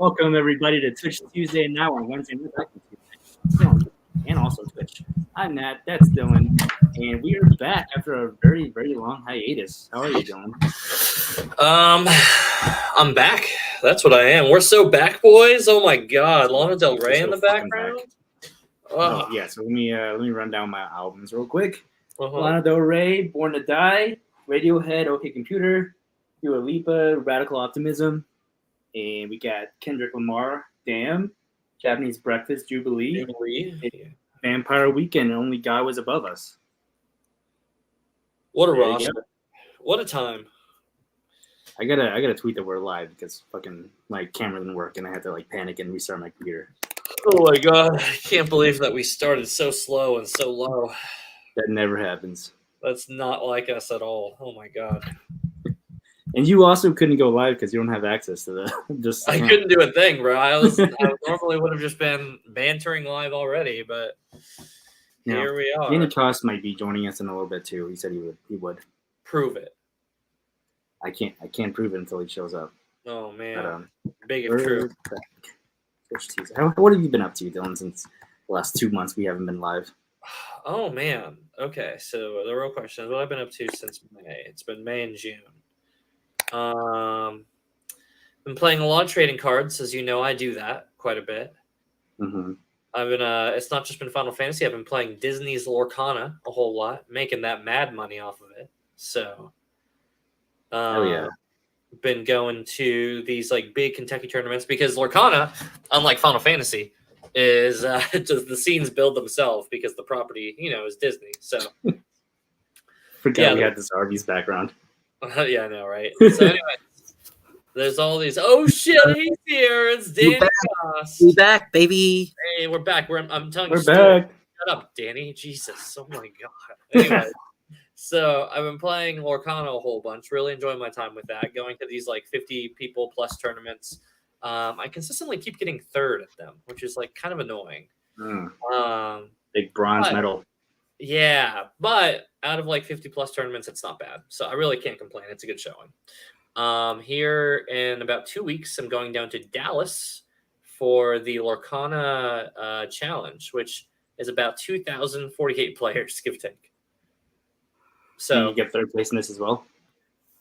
Welcome everybody to Twitch Tuesday now on Wednesday night back on Tuesday. And also Twitch. I'm Nat, that's Dylan, and we are back after a very, very long hiatus. How are you doing? I'm back. That's what I am. We're so back, boys. Oh my God, Lana Del Rey in the background. Oh yeah. So let me run down my albums real quick. Lana Del Rey, Born to Die, Radiohead, OK Computer, Dua Lipa, Radical Optimism, and we got Kendrick Lamar, Damn, Japanese Breakfast, Jubilee. Vampire Weekend, Only God Was Above Us. What a roster. What a time. I gotta tweet that we're live because fucking my camera didn't work and I had to panic and restart my computer. Oh my God. I can't believe that we started so slow and so low. That never happens. That's not like us at all. Oh my God. And you also couldn't go live because you don't have access to the. I couldn't do a thing, bro. I normally would have just been bantering live already, but here we are. Danny Toss might be joining us in a little bit too. He said he would. Prove it. I can't prove it until he shows up. Oh man, big if true. What have you been up to, Dylan, since the last 2 months we haven't been live? Oh man. Okay, so the real question is what I've been up to since May. It's been May and June. Been playing a lot of trading cards, as you know. I do that quite a bit. Mm-hmm. I've been it's not just been Final Fantasy. I've been playing Disney's Lorcana a whole lot, making that mad money off of it. So, oh yeah, been going to these big Kentucky tournaments because Lorcana, unlike Final Fantasy, is just the scenes build themselves because the property, is Disney. So, forgot we had this Arby's background. Yeah, I know, right? So anyway, there's all these. Oh shit, he's here! It's Danny. We're back, baby. Hey, we're back. I'm telling you. We're back. Shut up, Danny. Jesus. Oh my God. Anyway, so I've been playing Lorcana a whole bunch. Really enjoying my time with that. Going to these 50 people plus tournaments. I consistently keep getting third at them, which is kind of annoying. Big bronze medal. Yeah, but out of 50 plus tournaments, it's not bad. So I really can't complain. It's a good showing. Here in about 2 weeks, I'm going down to Dallas for the Lorcana Challenge, which is about 2,048 players, give or take. So can you get third place in this as well?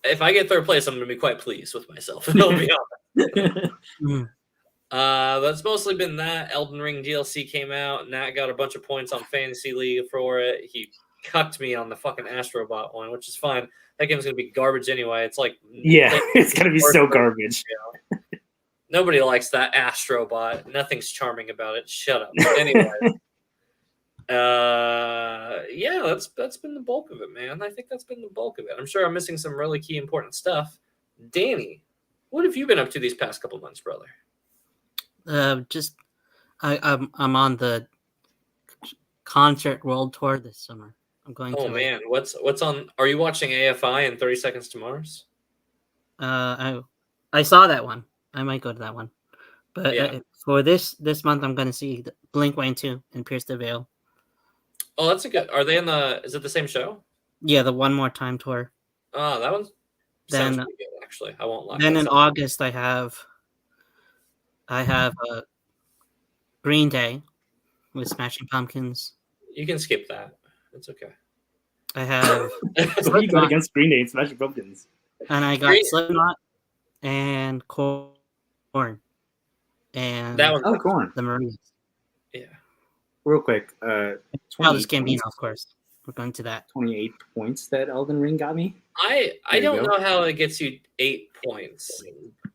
If I get third place, I'm going to be quite pleased with myself. I'll be honest. That's mostly been that. Elden Ring DLC came out. Nat got a bunch of points on Fantasy League for it. He cucked me on the fucking Astrobot one, which is fine. That game's going to be garbage anyway. It's it's going to be so garbage. Nobody likes that Astrobot. Nothing's charming about it. Shut up. Anyway. That's been the bulk of it, man. I think that's been the bulk of it. I'm sure I'm missing some really key important stuff. Danny, what have you been up to these past couple months, brother? I'm on the concert world tour this summer. I'm going to. Oh man, what's on? Are you watching AFI and 30 Seconds to Mars? I saw that one. I might go to that one. But for this month, I'm going to see Blink-182 and Pierce the Veil. Oh, that's a good. Are they in the? Is it the same show? Yeah, the One More Time tour. Oh, that one sounds pretty good, actually. I won't lie. Then in August, I have Green Day with Smashing Pumpkins. You can skip that. It's okay. I have. What do you got against Green Day and Smashing Pumpkins? And I got Slipknot and Korn. And that one. Oh, Korn. The Marines. Yeah. Real quick. Childish Gambino, of course. We're going to that. 28 points that Elden Ring got me. I don't know how it gets you 8 points.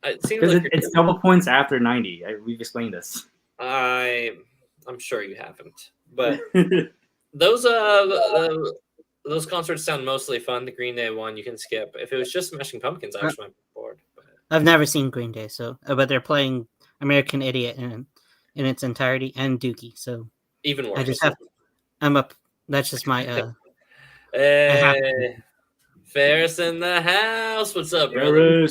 It seems like it's double points after 90. We've explained this. I'm sure you haven't, but those concerts sound mostly fun. The Green Day one you can skip. If it was just Smashing Pumpkins, I actually might be bored. But I've never seen Green Day, but they're playing American Idiot in its entirety and Dookie, so even worse. I just have. That's just my. Hey, Ferris in the house. What's up, brother?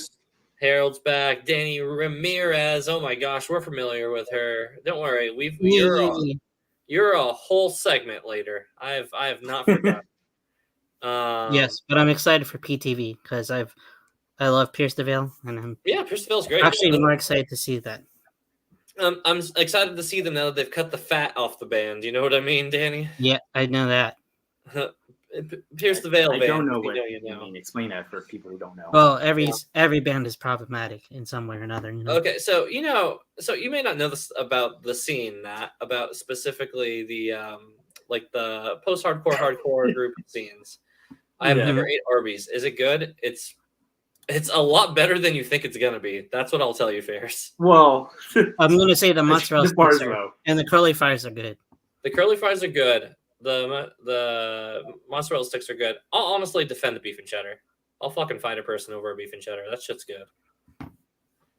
Harold's back. Danny Ramirez. Oh my gosh, we're familiar with her. Don't worry, you're a whole segment later. I have not forgotten. Yes, but I'm excited for PTV because I love Pierce the Veil, and I'm Pierce the Veil's great. Actually, more excited to see that I'm excited to see them now that they've cut the fat off the band. You know what I mean, Danie? Yeah, I know that. Pierce the veil, I band. don't know what you you mean. Explain that for people who don't know. Well, every band is problematic in some way or another. You know? Okay, so you may not know this about the scene, about specifically the like the post-hardcore hardcore group scenes. I have never ate Arby's. Is it good? It's a lot better than you think it's gonna be. That's what I'll tell you, Ferris. Well, I'm gonna say the mozzarella sticks low. And the curly fries are good. The curly fries are good. The mozzarella sticks are good. I'll honestly defend the beef and cheddar. I'll fucking fight a person over a beef and cheddar. That shit's good.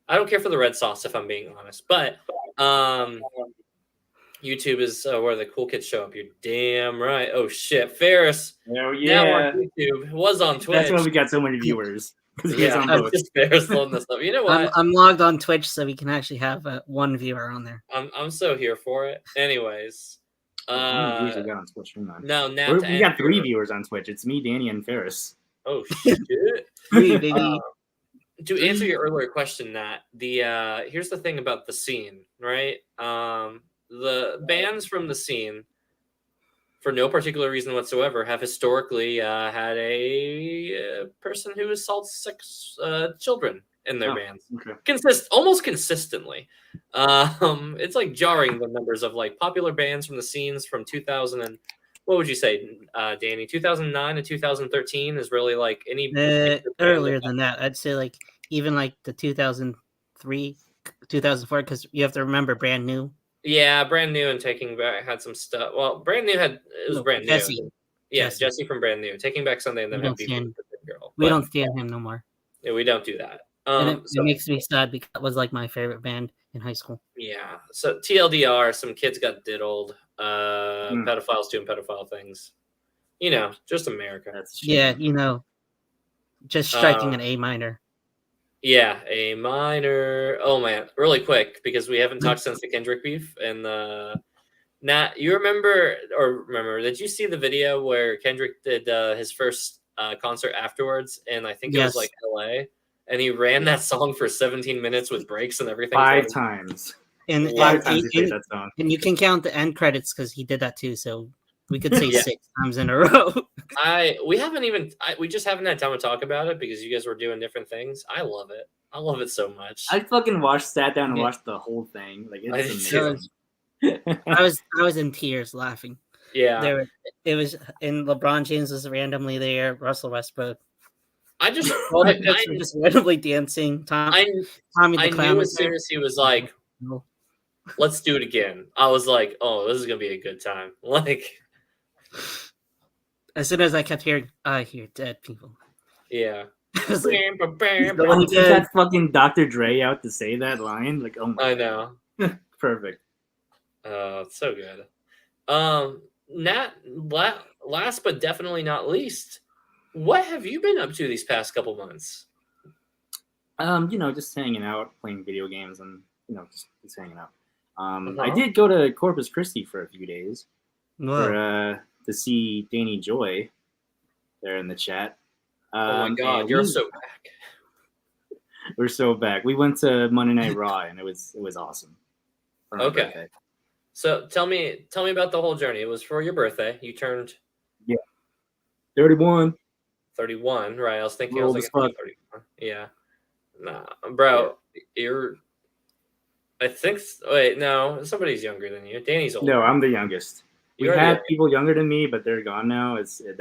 I don't care for the red sauce if I'm being honest, but YouTube is where the cool kids show up. You're damn right. Oh shit, Ferris. Oh yeah. Now on YouTube. It was on Twitch. That's why we got so many viewers. Yeah, I'm just Ferris loading this up. You know what? I'm logged on Twitch, so we can actually have one viewer on there. I'm so here for it. Anyways. How many viewers we got on Twitch? No, now we got 3 viewers on Twitch. It's me, Danie, and Ferris. Oh shit! To answer your earlier question, Nat, here's the thing about the scene, right? The bands from the scene, for no particular reason whatsoever, have historically had a person who assaults 6 children in their bands. Okay. Almost consistently. It's like jarring, the numbers of like popular bands from the scenes from 2000 and what would you say, Danie? 2009 to 2013 is really like any earlier than that. I'd say like even like the 2003, 2004, because you have to remember Brand New. Yeah, Brand New and Taking Back had some stuff. Well, Brand New was Brand Jesse. New. Yeah, Jesse from Brand New. Taking Back Sunday and then had Girl. We don't stand him no more. Yeah, we don't do that. And it makes me sad because that was like my favorite band in high school. Yeah. So TLDR, some kids got diddled. Pedophiles doing pedophile things. You know, just America. Yeah, you know, just striking an A minor. Yeah, A minor. Oh man, really quick because we haven't talked since the Kendrick beef. And Nat, you remember? Did you see the video where Kendrick did his first concert afterwards? And I think it was like LA. And he ran that song for 17 minutes with breaks and everything. 5 times. And 5 times he played that song. And you can count the end credits because he did that too. So we could say 6 times in a row. We just haven't had time to talk about it because you guys were doing different things. I love it. I love it so much. I fucking sat down and watched the whole thing. Like it's amazing. I was in tears laughing. Yeah. It was, and LeBron James was randomly there. Russell Westbrook. I just randomly dancing. Tommy the Clown. I knew as soon as he was like, let's do it again. I was like, oh, this is gonna be a good time. Like, as soon as I kept hearing, I hear dead people. Yeah. He got fucking Dr. Dre out to say that line. Like, oh my I know. Perfect. It's so good. Nat, last but definitely not least, what have you been up to these past couple months? You know, just hanging out, playing video games, and just hanging out. I did go to Corpus Christi for a few days to see Danie Joy there in the chat. Oh my god, you're so back. We're so back. We went to Monday Night Raw and it was awesome. Okay. Birthday. So tell me about the whole journey. It was for your birthday. You turned 31. 31, right? I was thinking I was like 31. Yeah. Nah, bro, you're I think wait, no, somebody's younger than you. Danie's older. No, I'm the youngest. We had people younger than me, but they're gone now. Yeah.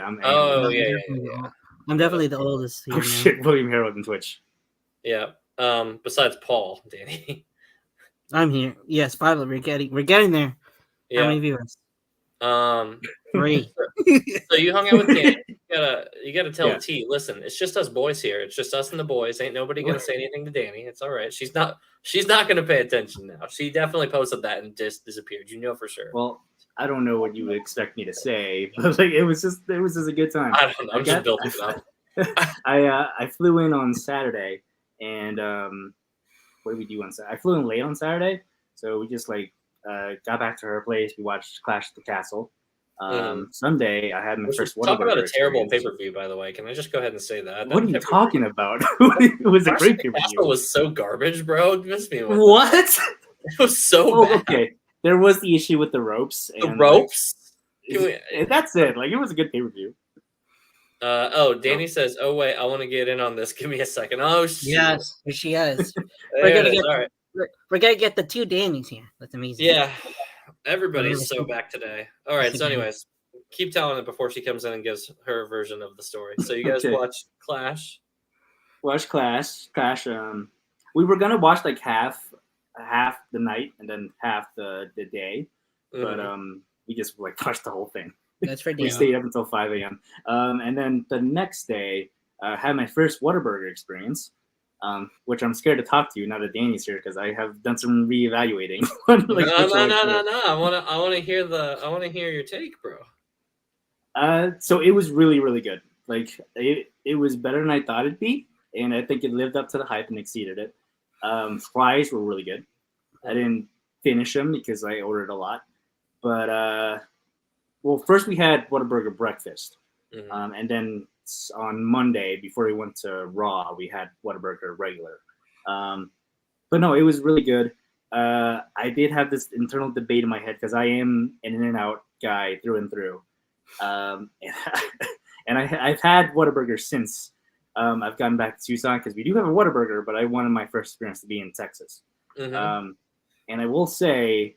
I'm definitely the oldest here. Oh shit, William Harold on Twitch. Yeah. Besides Paul, Danie. I'm here. Yes, finally we're getting there. Yeah. How many viewers? 3. So you hung out with Danie. You gotta tell T. Listen, it's just us boys here. It's just us and the boys. Ain't nobody gonna say anything to Danie. It's all right. She's not gonna pay attention now. She definitely posted that and just disappeared. You know for sure. Well, I don't know what you would expect me to say, but like it was just a good time. I don't know. I'm just building it up. I flew in on Saturday, and what did we do on Saturday? I flew in late on Saturday, so we just got back to her place. We watched Clash at the Castle. Sunday, I had my first Talk about a terrible pay-per-view, by the way. Can I just go ahead and say that? What are you talking about? It was a great pay-per-view. It was so garbage, bro. It missed me. What? It was so bad. Okay. There was the issue with the ropes. The ropes? That's it. Like, it was a good pay-per-view. Danie says, "Oh wait, I want to get in on this. Give me a second." Oh shit. Yes, she has. We're gonna get the 2 Danies here. That's amazing. Yeah, everybody's so back today. All right. So, anyways, keep telling it before she comes in and gives her version of the story. So, you guys watch Clash? Watch Clash. We were gonna watch like half the night and then half the day, but we just like watched the whole thing. That's for We stayed up until 5 a.m. And then the next day, had my first Whataburger experience, which I'm scared to talk to you now that Danie's here because I have done some reevaluating. No. I want to hear your take, bro. So it was really, really good. Like it was better than I thought it'd be, and I think it lived up to the hype and exceeded it. Fries were really good. I didn't finish them because I ordered a lot, but well, first we had Whataburger breakfast, and then on Monday before we went to Raw, we had Whataburger regular. But no, it was really good. I did have this internal debate in my head because I am an In-N-Out guy through and through, and I've had Whataburger since I've gotten back to Tucson because we do have a Whataburger, but I wanted my first experience to be in Texas. And I will say,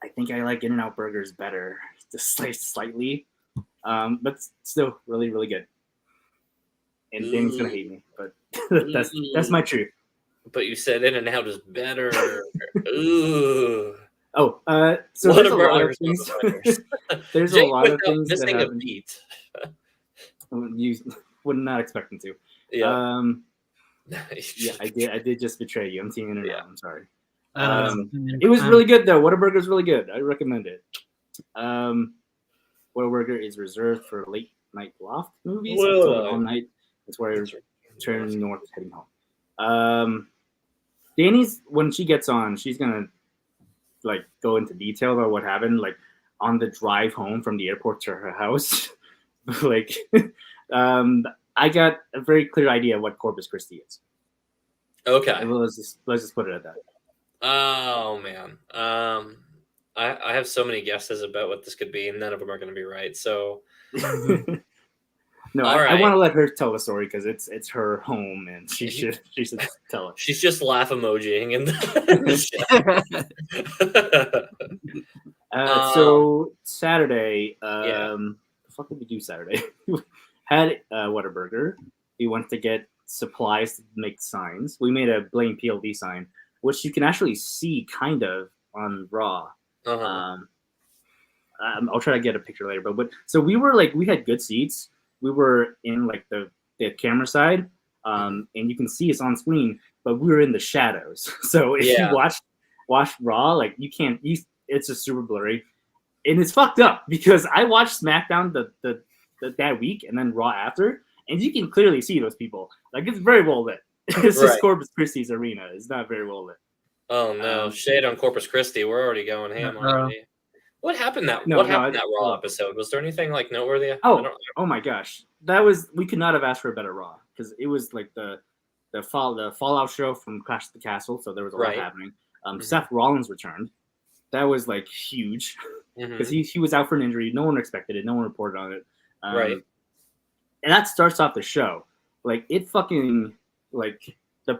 I think I like In-N-Out burgers better, just slightly, but still really, really good. And Danie's gonna hate me, but that's my truth. But you said In-N-Out is better. Ooh. Oh, so there's a lot of things. There's a lot of things missing a beat. You would not expect them to. Yeah. Yeah, I did just betray you. I'm seeing In-N-Out. Yeah. I'm sorry. It was really good though. Whataburger is really good. I recommend it. Whataburger is reserved for late night loft movies. All night. That's where I turn north heading home. Danie's, when she gets on, she's gonna like go into detail about what happened, like on the drive home from the airport to her house. Like, I got a very clear idea of what Corpus Christi is. Okay. Let's just put it at that. Oh man, I have so many guesses about what this could be, and none of them are going to be right. So, no, I want to let her tell the story because it's her home, and she should tell it. She's just laugh emojiing and. So Saturday, the fuck did we do Saturday? We had Whataburger. We went to get supplies to make signs. We made a Blame PLD sign, which you can actually see kind of on Raw. I'll try to get a picture later, but so we had good seats. We were in like the camera side, and you can see us on screen, but we were in the shadows. So if you watch Raw, like you can't. It's just super blurry, and it's fucked up because I watched SmackDown that week and then Raw after, and you can clearly see those people. Like it's very well lit. It's just Corpus Christi's arena. It's not very well lit. Oh no! Shade on Corpus Christi. We're already going ham already. What happened that Raw episode? Was there anything like noteworthy? Oh my gosh, we could not have asked for a better Raw because it was like the Fallout show from Clash at the Castle, so there was a lot happening. Seth Rollins returned. That was like huge because he was out for an injury. No one expected it. No one reported on it. And that starts off the show. Like it fucking like the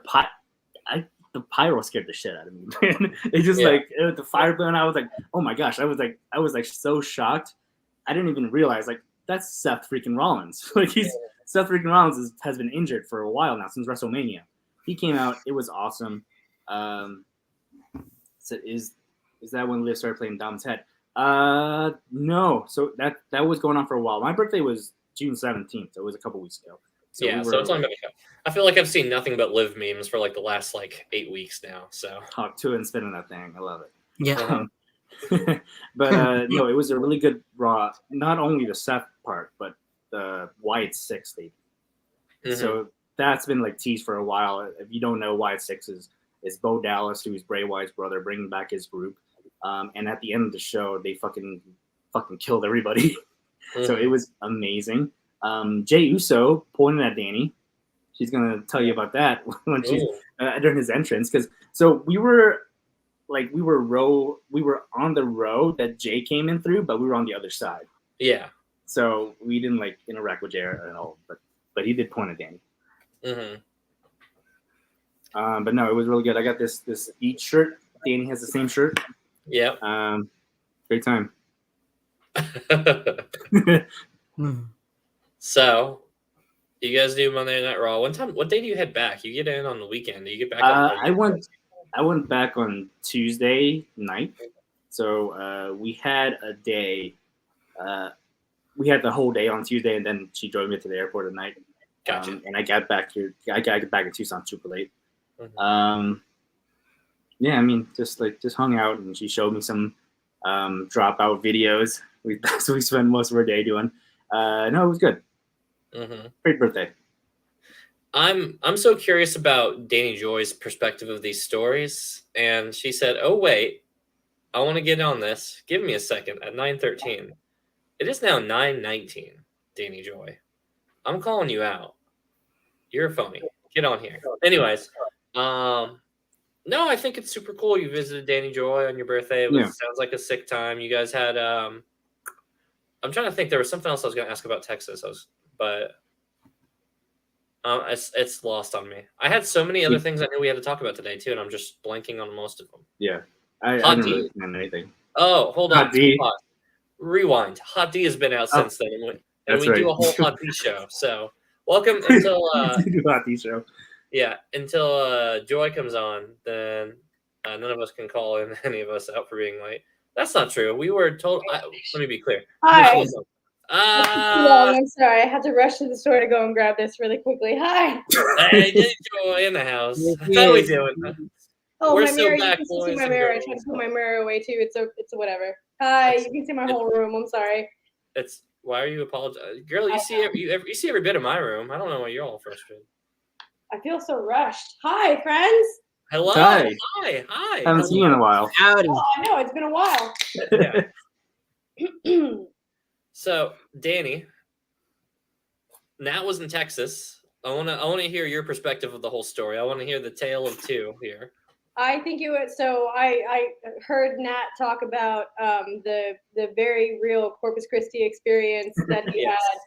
pyro scared the shit out of me, man. It just like the fire burn. I was like, oh my gosh. I was like so shocked. I didn't even realize like that's Seth freaking Rollins. Like Seth freaking Rollins has been injured for a while now since WrestleMania. He came out. It was awesome. So is that when Liv started playing Dom's head? No. So that was going on for a while. My birthday was June 17th. So it was a couple weeks ago. So so it's on. I feel like I've seen nothing but Liv memes for like the last like 8 weeks now. So talk to and spinning that thing. I love it. Yeah. But no, it was a really good Raw. Not only the Seth part, but the Wyatt Six thing. So that's been like teased for a while. If you don't know, Wyatt Six is Bo Dallas, who is Bray Wyatt's brother, bringing back his group. And at the end of the show, they fucking killed everybody. So it was amazing. Jey Uso pointed at Danie. She's gonna tell you about that when she's during his entrance. Because so we were like we were on the road that Jay came in through, but we were on the other side. Yeah. So we didn't like interact with Jay at all, but he did point at Danie. Mm-hmm. But no, it was really good. I got this Eat shirt. Danie has the same shirt. Yeah. Great time. So, you guys do Monday Night Raw. What day do you head back? You get in on the weekend. Do you get back? I went back on Tuesday night. So we had a day. We had the whole day on Tuesday, and then she drove me to the airport at night. Gotcha. And I got back here. I got back in Tucson super late. Mm-hmm. Yeah, I mean, just hung out, and she showed me some dropout videos. That's what we spent most of our day doing. No, it was good. Mm-hmm. Great birthday. I'm so curious about Danie Joy's perspective of these stories, and she said, "Oh wait, I want to get on this. Give me a second." At 9:13, it is now 9:19. Danie Joy, I'm calling you out. You're a phony. Get on here. Anyways, no, I think it's super cool. You visited Danie Joy on your birthday. It sounds like a sick time. You guys had. I'm trying to think. There was something else I was going to ask about Texas. But it's lost on me. I had so many other things I knew we had to talk about today too, and I'm just blanking on most of them. Yeah, I didn't really remember anything. Oh, hold on. Hot D. Rewind. Hot D has been out since then, and we right. do a whole Hot D show. So welcome until do a Hot D show. Yeah, until Joy comes on, then none of us can call in any of us out for being late. That's not true. We were told. Let me be clear. Hi. I'm sorry. I had to rush to the store to go and grab this really quickly. Hi. Hey, Joy in the house. How we doing? Oh, We're my still mirror. back, You can boys see my and mirror. I girls. tried to put my mirror away too. It's a whatever. Hi. You can see my whole room. I'm sorry. Why are you apologizing, girl? You see every bit of my room. I don't know why you're all frustrated. I feel so rushed. Hi, friends. Hello. Hi. Hi. Haven't seen you in a while. Howdy. Oh, I know. It's been a while. Yeah. So, Danie, Nat was in Texas. I wanna hear your perspective of the whole story. I want to hear the tale of two here. I think it was so. I heard Nat talk about the very real Corpus Christi experience that he Yes. had.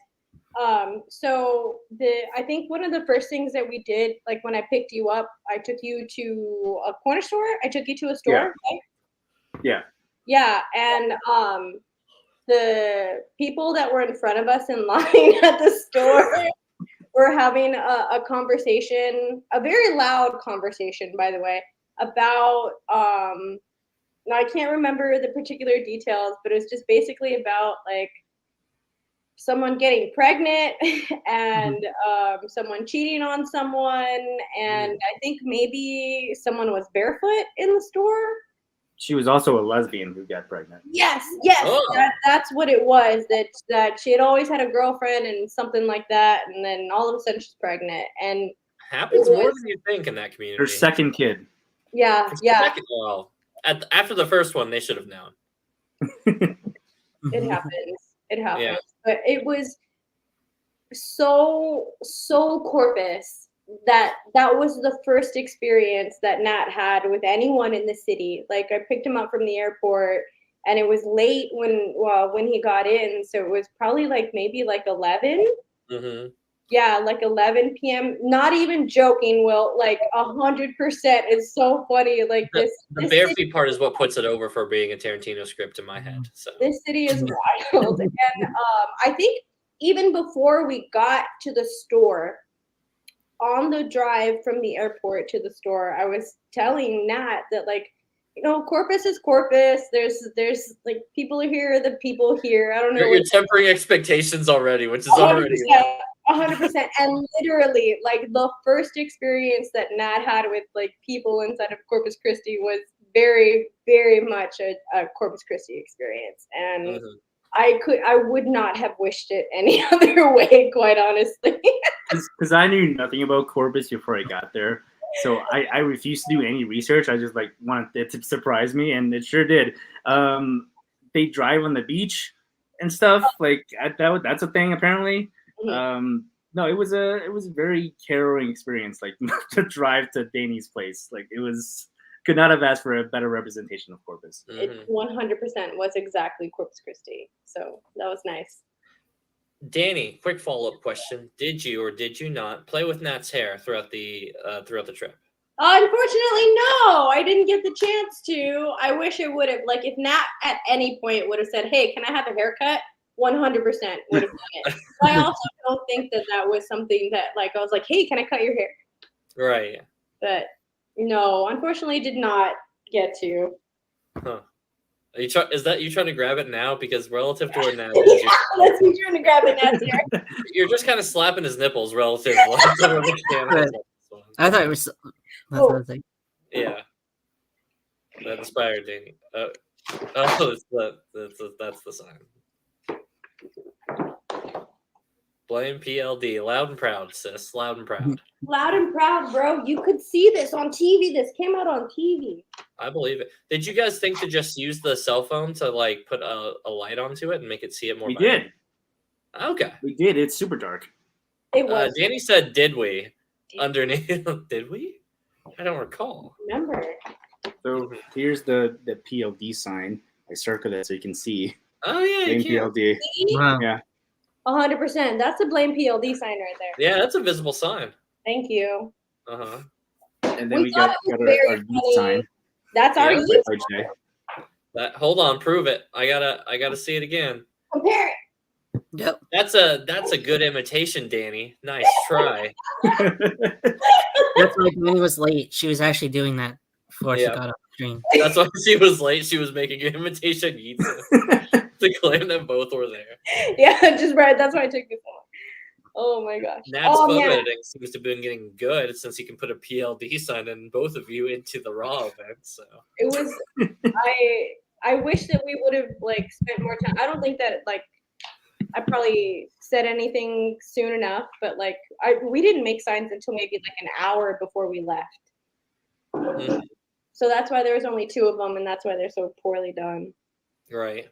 I think one of the first things that we did, like when I picked you up, I took you to a corner store. I took you to a store. Yeah. Right? Yeah. Yeah, and the people that were in front of us in line at the store were having a conversation, a very loud conversation, by the way, about I can't remember the particular details, but it's just basically about like someone getting pregnant and someone cheating on someone, and I think maybe someone was barefoot in the store. She was also a lesbian who got pregnant. Yes, Oh. that's what it was. That she had always had a girlfriend and something like that, and then all of a sudden she's pregnant, and happens more than you think in that community. Her second kid. Yeah. Well, after the first one, they should have known. It happens. Yeah. But it was so Corpus that was the first experience that Nat had with anyone in the city. Like I picked him up from the airport and it was late when he got in. So it was probably maybe 11. Mm-hmm. Yeah, 11 p.m. Not even joking, Will. 100% is so funny. The bare feet part is what puts it over for being a Tarantino script in my head. So this city is wild. And I think even before we got to the store, on the drive from the airport to the store, I was telling Nat that Corpus is Corpus. There's people here, the people here. I don't know. You're tempering expectations already, which is already 100%. And literally, the first experience that Nat had with people inside of Corpus Christi was very, very much a Corpus Christi experience. And I would not have wished it any other way, quite honestly. Because I knew nothing about Corpus before I got there. So I refused to do any research. I just wanted it to surprise me, and it sure did. They drive on the beach and stuff. That's a thing apparently. Mm-hmm. No, it was a very harrowing experience. To drive to Danie's place. It was could not have asked for a better representation of Corpus. It 100% was exactly Corpus Christi. So that was nice. Danie, quick follow-up question: did you or did you not play with Nat's hair throughout the trip? Unfortunately, no, I didn't get the chance to. I wish I would have. Like, if Nat at any point would have said, "Hey, can I have a haircut?" 100% would have done it. But I also don't think that was something that, like, I was like, "Hey, can I cut your hair?" Right. But no, unfortunately, did not get to. Huh. Is that you trying to grab it now? Because relative to where Nat yeah, that's me trying to grab it Nat's hair. You're just kind of slapping his nipples relative to where the camera is. I thought it was. That's what I was like. Yeah. That inspired Danie. That's the sign. Blame PLD. Loud and proud, sis. Loud and proud. Loud and proud, bro. You could see this on TV. This came out on TV. I believe it. Did you guys think to just use the cell phone to like put a light onto it and make it see it more? We did. Okay. We did. It's super dark. It was. Danie said, "Did we?" Underneath. Did we? I don't recall. Remember. So here's the PLD sign. I circled it so you can see. Oh yeah, Blame PLD. Wow. Yeah. 100%. That's a blame PLD sign right there. Yeah, that's a visible sign. Thank you. Uh-huh. And then we thought got it was our very youth sign. That's our Yeah, youth. RJ. Hold on, prove it. I gotta see it again. Compare it. Yep. That's a good imitation, Danie. Nice try. That's why Danie was late. She was actually doing that before she Yeah. got off the screen. That's why she was late. She was making an imitation Yeetsu to claim that both were there. Yeah, just right. That's why I took this one. Oh my gosh. Nat's photo man. editing seems to have been getting good since he can put a PLD sign in both of you into the Raw event. So It was. I wish that we would have like spent more time. I don't think that like I probably said anything soon enough, but like we didn't make signs until maybe like an hour before we left. Mhm. So that's why there was only 2 of them, and that's why they're so poorly done. Right.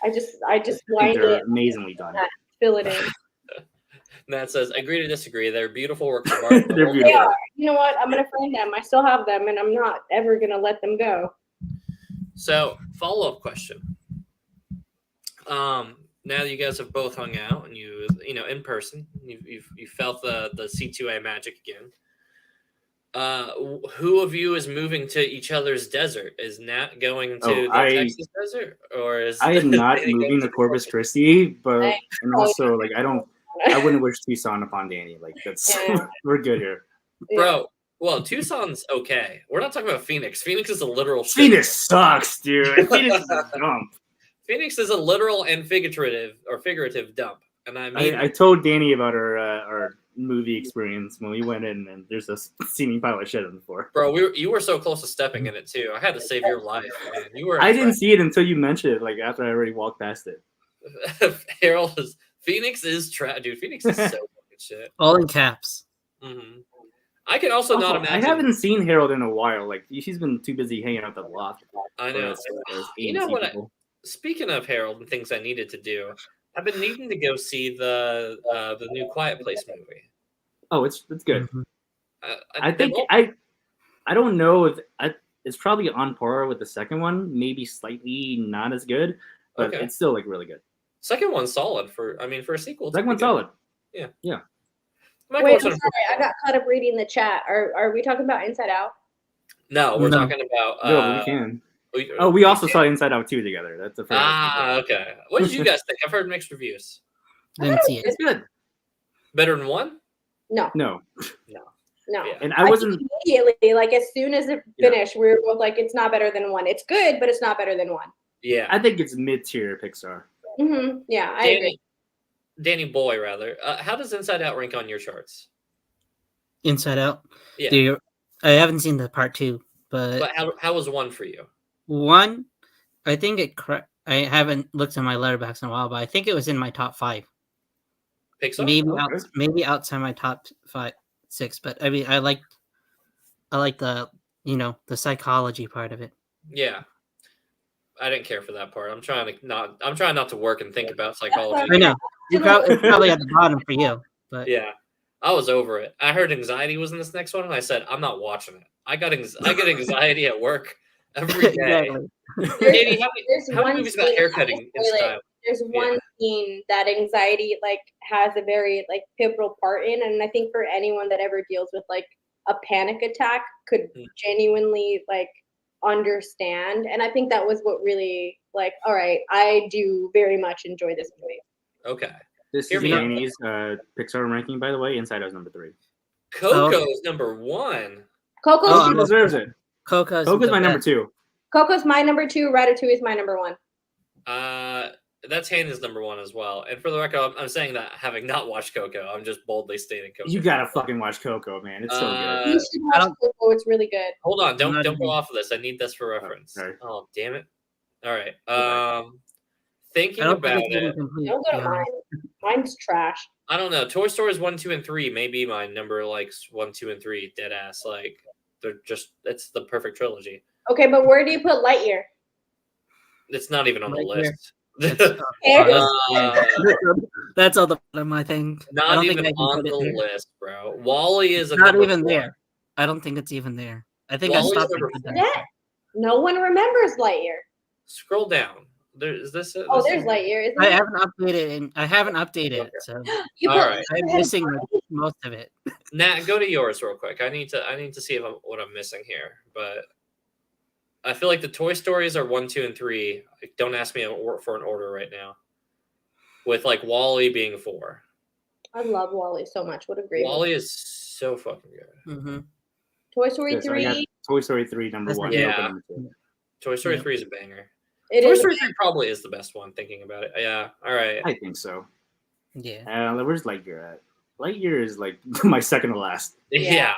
I just I think wind they're it, amazingly done. fill it in. Nat says, "Agree to disagree. They're beautiful works of art." They're They beautiful. are. You know what? I'm gonna frame them. I still have them, and I'm not ever gonna let them go. So, follow-up question. Now that you guys have both hung out and you know in person, you felt the C2A magic again. Who of you is moving to each other's desert? Is Nat going to the Texas desert, or is I am not Danie moving going to Corpus Christi, but I- and also like I wouldn't wish Tucson upon Danie. Like that's Yeah. we're good here. Bro? Well, Tucson's okay. We're not talking about Phoenix. Phoenix is a literal. Phoenix sucks, dude. Phoenix is a dump. Phoenix is a literal and figurative dump, and I mean, I told Danie about our movie experience when we went in, and there's a steaming pile of shit on the floor. bro, you were so close to stepping in it too. I had to save your life, man. You were. I didn't see it until you mentioned it, like after I already walked past it. Harold is Phoenix is trash, dude. Phoenix is so fucking shit. All in caps. Mm-hmm. I can also not imagine. I haven't seen Harold in a while. Like she's been too busy hanging out at the loft. I know. As You know what? people. Speaking of Harold and things I needed to do, I've been needing to go see the new Quiet Place movie. Oh, it's good. Mhm. I think I don't know if it's probably on par with the second one, maybe slightly not as good, but Okay. it's still like really good. Second one's solid for a sequel. Second one's solid. My Wait, I'm question- sorry. I got caught up reading the chat. Are we talking about Inside Out? No, we're No. talking about. No, we can. We also saw Inside Out 2 together. That's the first. Okay. What did you guys think? I've heard mixed reviews. Didn't see it. It's good. Better than one? No. No, No. No. Yeah. and I wasn't. Immediately, like as soon as it Yeah. finished, we were both like, "It's not better than one. It's good, but it's not better than one." Yeah. I think it's mid-tier Pixar. Mm-hmm. Yeah, I agree. Danie Boy, rather. How does Inside Out rank on your charts? Inside Out. Yeah. I haven't seen the part 2, but But how was one for you? 1, I think I haven't looked at my letterbox in a while, but I think it was in my top 5. Pixar? Maybe outside my top 5, 6. But I mean, I like the the psychology part of it. Yeah. I didn't care for that part. I'm trying not to work and think about psychology. I know it's probably at the bottom for you, but Yeah. I was over it. I heard Anxiety was in this next one, and I said, I'm not watching it. I get anxiety at work every day. Katie, how many movies about haircutting in style? There's one scene that Anxiety like has a very like pivotal part in, and I think for anyone that ever deals with like a panic attack could genuinely like understand. And I think that was what really like, all right, I do very much enjoy this movie. Okay. This is Danie's Pixar ranking, by the way. Inside Out's number 3. Coco's number 1. Coco deserves it. Coco's my number 2. Coco's my number 2. Ratatouille is my number 1. That's Hannah's number 1 as well. And for the record, I'm saying that having not watched Coco, I'm just boldly stating Coco. You gotta fucking watch Coco, man. It's so good. You should watch Coco. It's really good. Hold on, don't go off of this. I need this for reference. Oh, damn it! All right. Thinking about it. Don't go to mine. Mine's trash. I don't know. Toy Story 1, 2, and 3 may be my number like 1, 2, and 3. Dead ass. Like they're just. It's the perfect trilogy. Okay, but where do you put Lightyear? It's not even on the list. That's all the my thing. Not even on the list, bro. Wall-E is not even there. I don't think it's even there. I think Wall-E's I stopped. No one remembers Lightyear. Scroll down. There's this. There's Lightyear. I haven't updated it, so all right. I'm missing most of it. Nat, go to yours real quick. I need to see what I'm missing here, but I feel like the Toy Stories are 1, 2, and 3. Don't ask me for an order right now. With like Wall-E being 4. I love Wall-E so much. What a great Wall-E is so fucking good. Mm-hmm. Toy Story 3. Toy Story 3 number 1. Yeah. Toy Story 3 is a banger. Toy Story 3 probably is the best one. Thinking about it, yeah. All right. I think so. Yeah. Where's Lightyear at? Lightyear is like my second to last. Yeah.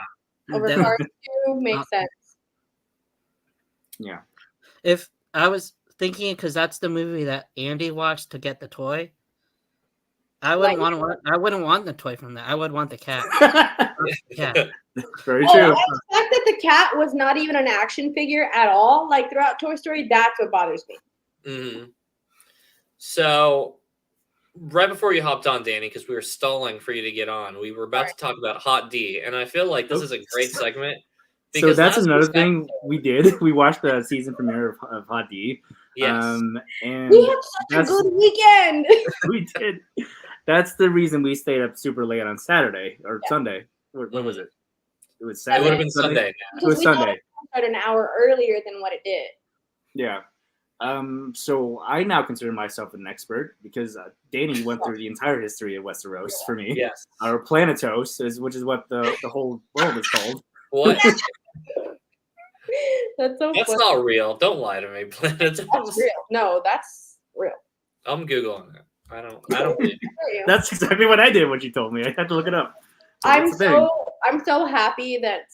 Over Cars 2 makes sense. Yeah. If I was thinking, because that's the movie that Andy watched to get the toy, I wouldn't want the toy from that. I would want the cat. Yeah. Very true. The fact that the cat was not even an action figure at all, like throughout Toy Story, that's what bothers me. Mm-hmm. So, right before you hopped on, Danie, because we were stalling for you to get on, we were about to talk about Hot D, and I feel like this is a great segment. So that's another thing we did. We watched the season premiere of Hot D. Yes. And we had such a good weekend. We did. That's the reason we stayed up super late on Saturday or Sunday. What was it? It was Saturday. It would have been Sunday. It was Sunday. It started an hour earlier than what it did. Yeah. So I now consider myself an expert because Danie went through the entire history of Westeros for me. Yes. Or Planetos, which is what the whole world is called. What? That's so. That's not real. Don't lie to me, Planetos. That's real. No, that's real. I'm googling it. I don't believe you. That's exactly what I did when you told me. I had to look it up. I'm so happy that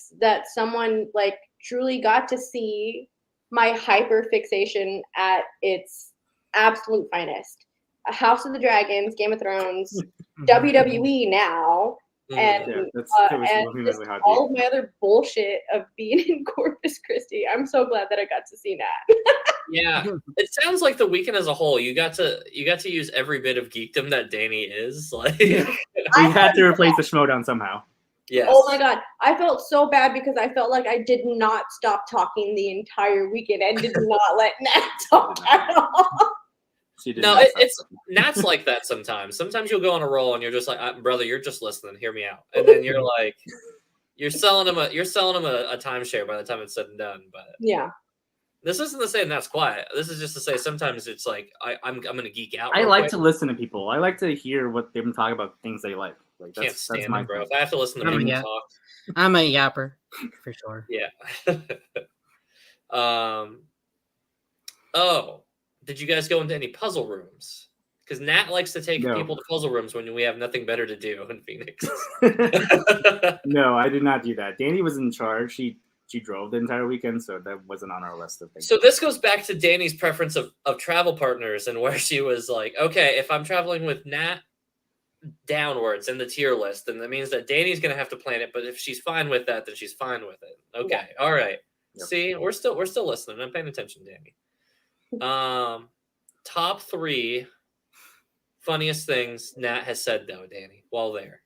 someone like truly got to see my hyper fixation at its absolute finest. House of the Dragons, Game of Thrones, WWE now, and all of my other bullshit of being in Corpus Christi. I'm so glad that I got to see that. Yeah, it sounds like the weekend as a whole, you got to use every bit of geekdom that Danie is. Like, we had to replace the Schmodown somehow. Yes. Oh my god, I felt so bad because I felt like I did not stop talking the entire weekend and did not let Nat talk at all. No, it's Nat's like that sometimes. Sometimes you'll go on a roll and you're just like, brother, you're just listening. Hear me out. And then you're like, you're selling him a timeshare by the time it's said and done. But yeah, this isn't to say Nat's quiet. This is just to say sometimes it's like I'm gonna geek out. I like to listen to people. I like to hear what they've been talking about, things they like. Like can't stand my bro. If I have to listen to people talk, I'm a yapper for sure. Yeah. Oh. Did you guys go into any puzzle rooms? Because Nat likes to take people to puzzle rooms when we have nothing better to do in Phoenix. No, I did not do that. Danie was in charge. She drove the entire weekend, so that wasn't on our list of things. So this goes back to Danie's preference of travel partners and where she was like, okay, if I'm traveling with Nat downwards in the tier list, then that means that Danie's going to have to plan it. But if she's fine with that, then she's fine with it. Okay, all right. Yep. See, we're still listening. I'm paying attention, Danie. Top 3 funniest things Nat has said though, Danie, while there.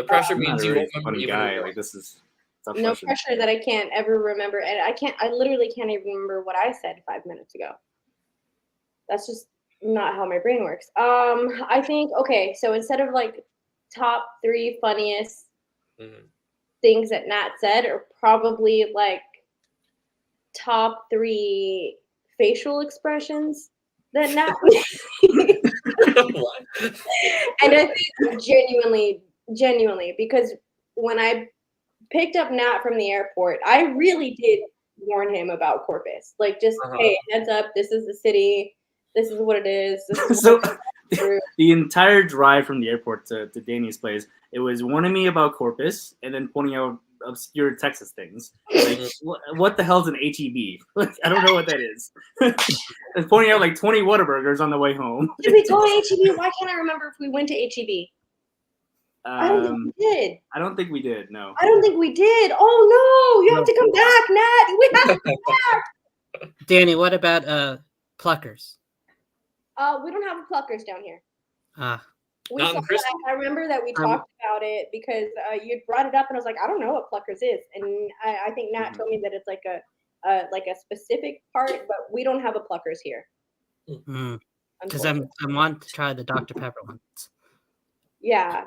The pressure I'm not means a you really won't remember funny even guy. more. Like this is tough No question. pressure that I can't ever remember, and I literally can't even remember what I said 5 minutes ago. That's just not how my brain works. I think okay, so instead of like top 3 funniest things that Nat said, are probably like top 3 facial expressions that Nat. What? And I think genuinely, because when I picked up Nat from the airport, I really did warn him about Corpus. Like, just hey, heads up, this is the city. This is what it is. This is So the entire drive from the airport to Danie's place, it was warning me about Corpus and then pointing out obscure Texas things. Like, what the hell's an HEB? Like, I don't know what that is. And pointing out like 20 Whataburgers on the way home. Did we go to HEB? Why can't I remember if we went to HEB? I don't think we did. I don't think we did. No. I don't think we did. Oh no! You have to come back, Nat. We have to come back. Danie, what about Pluckers? We don't have Pluckers down here. We Not saw in Christi? that. I remember that we talked about it because you brought it up, and I was like, I don't know what Pluckers is, and I think Nat told me that it's like a specific part, but we don't have a Pluckers here. Because I want to try the Dr. Pepper ones. Yeah.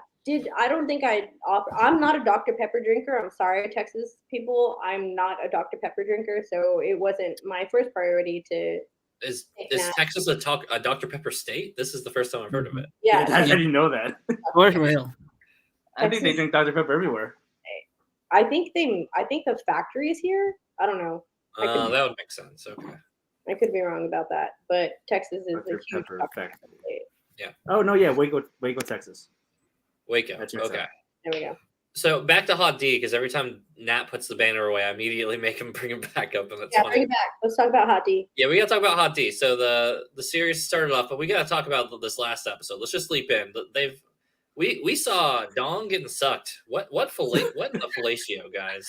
I don't think I'm not a Dr. Pepper drinker. I'm sorry, Texas people. I'm not a Dr. Pepper drinker, so it wasn't my first priority to. Is Texas a Dr. Pepper state? This is the first time I've heard of it. Yeah. I didn't know that. For real. I think they drink Dr. Pepper everywhere. I think the factory is here. I don't know. That would make sense. Okay. I could be wrong about that, but Texas is Dr. a huge Pepper Dr. factory. Pepper state. Yeah. Oh no, yeah, Waco, Texas. Waco. Okay. There we go. So back to Hot D, because every time Nat puts the banner away, I immediately make him bring him back up, and that's funny. Bring it back. Let's talk about Hot D. Yeah, we gotta talk about Hot D. So the series started off, but we gotta talk about this last episode. Let's just leap in. We saw Dong getting sucked. What in the fellatio, guys?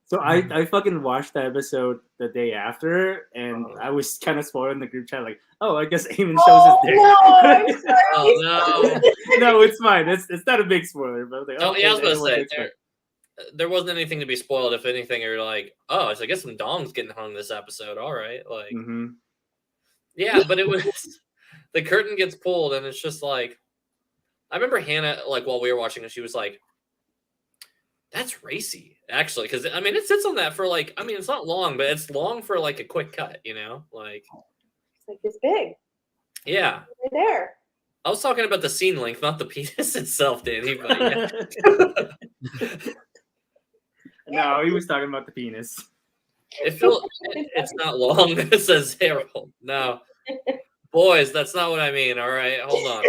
So I fucking watched that episode the day after, and I was kind of spoiled in the group chat, like, oh, I guess Eamon shows his dick. No, I'm sorry. Oh no, no, it's fine. It's not a big spoiler, but I was like, yeah, I was about to say there wasn't anything to be spoiled. If anything, you're like, oh, so I guess some Dong's getting hung this episode. All right, like, yeah, but it was the curtain gets pulled, and it's just like, I remember Hannah, like, while we were watching it, she was like, that's racy, actually, because I mean, it sits on that for like, I mean, it's not long, but it's long for like a quick cut, you know, like it's like this big. Yeah, right there. I was talking about the scene length, not the penis itself, Danie. But yeah. No, he was talking about the penis. It's not long. It says Harold. No, boys, that's not what I mean. All right, hold on.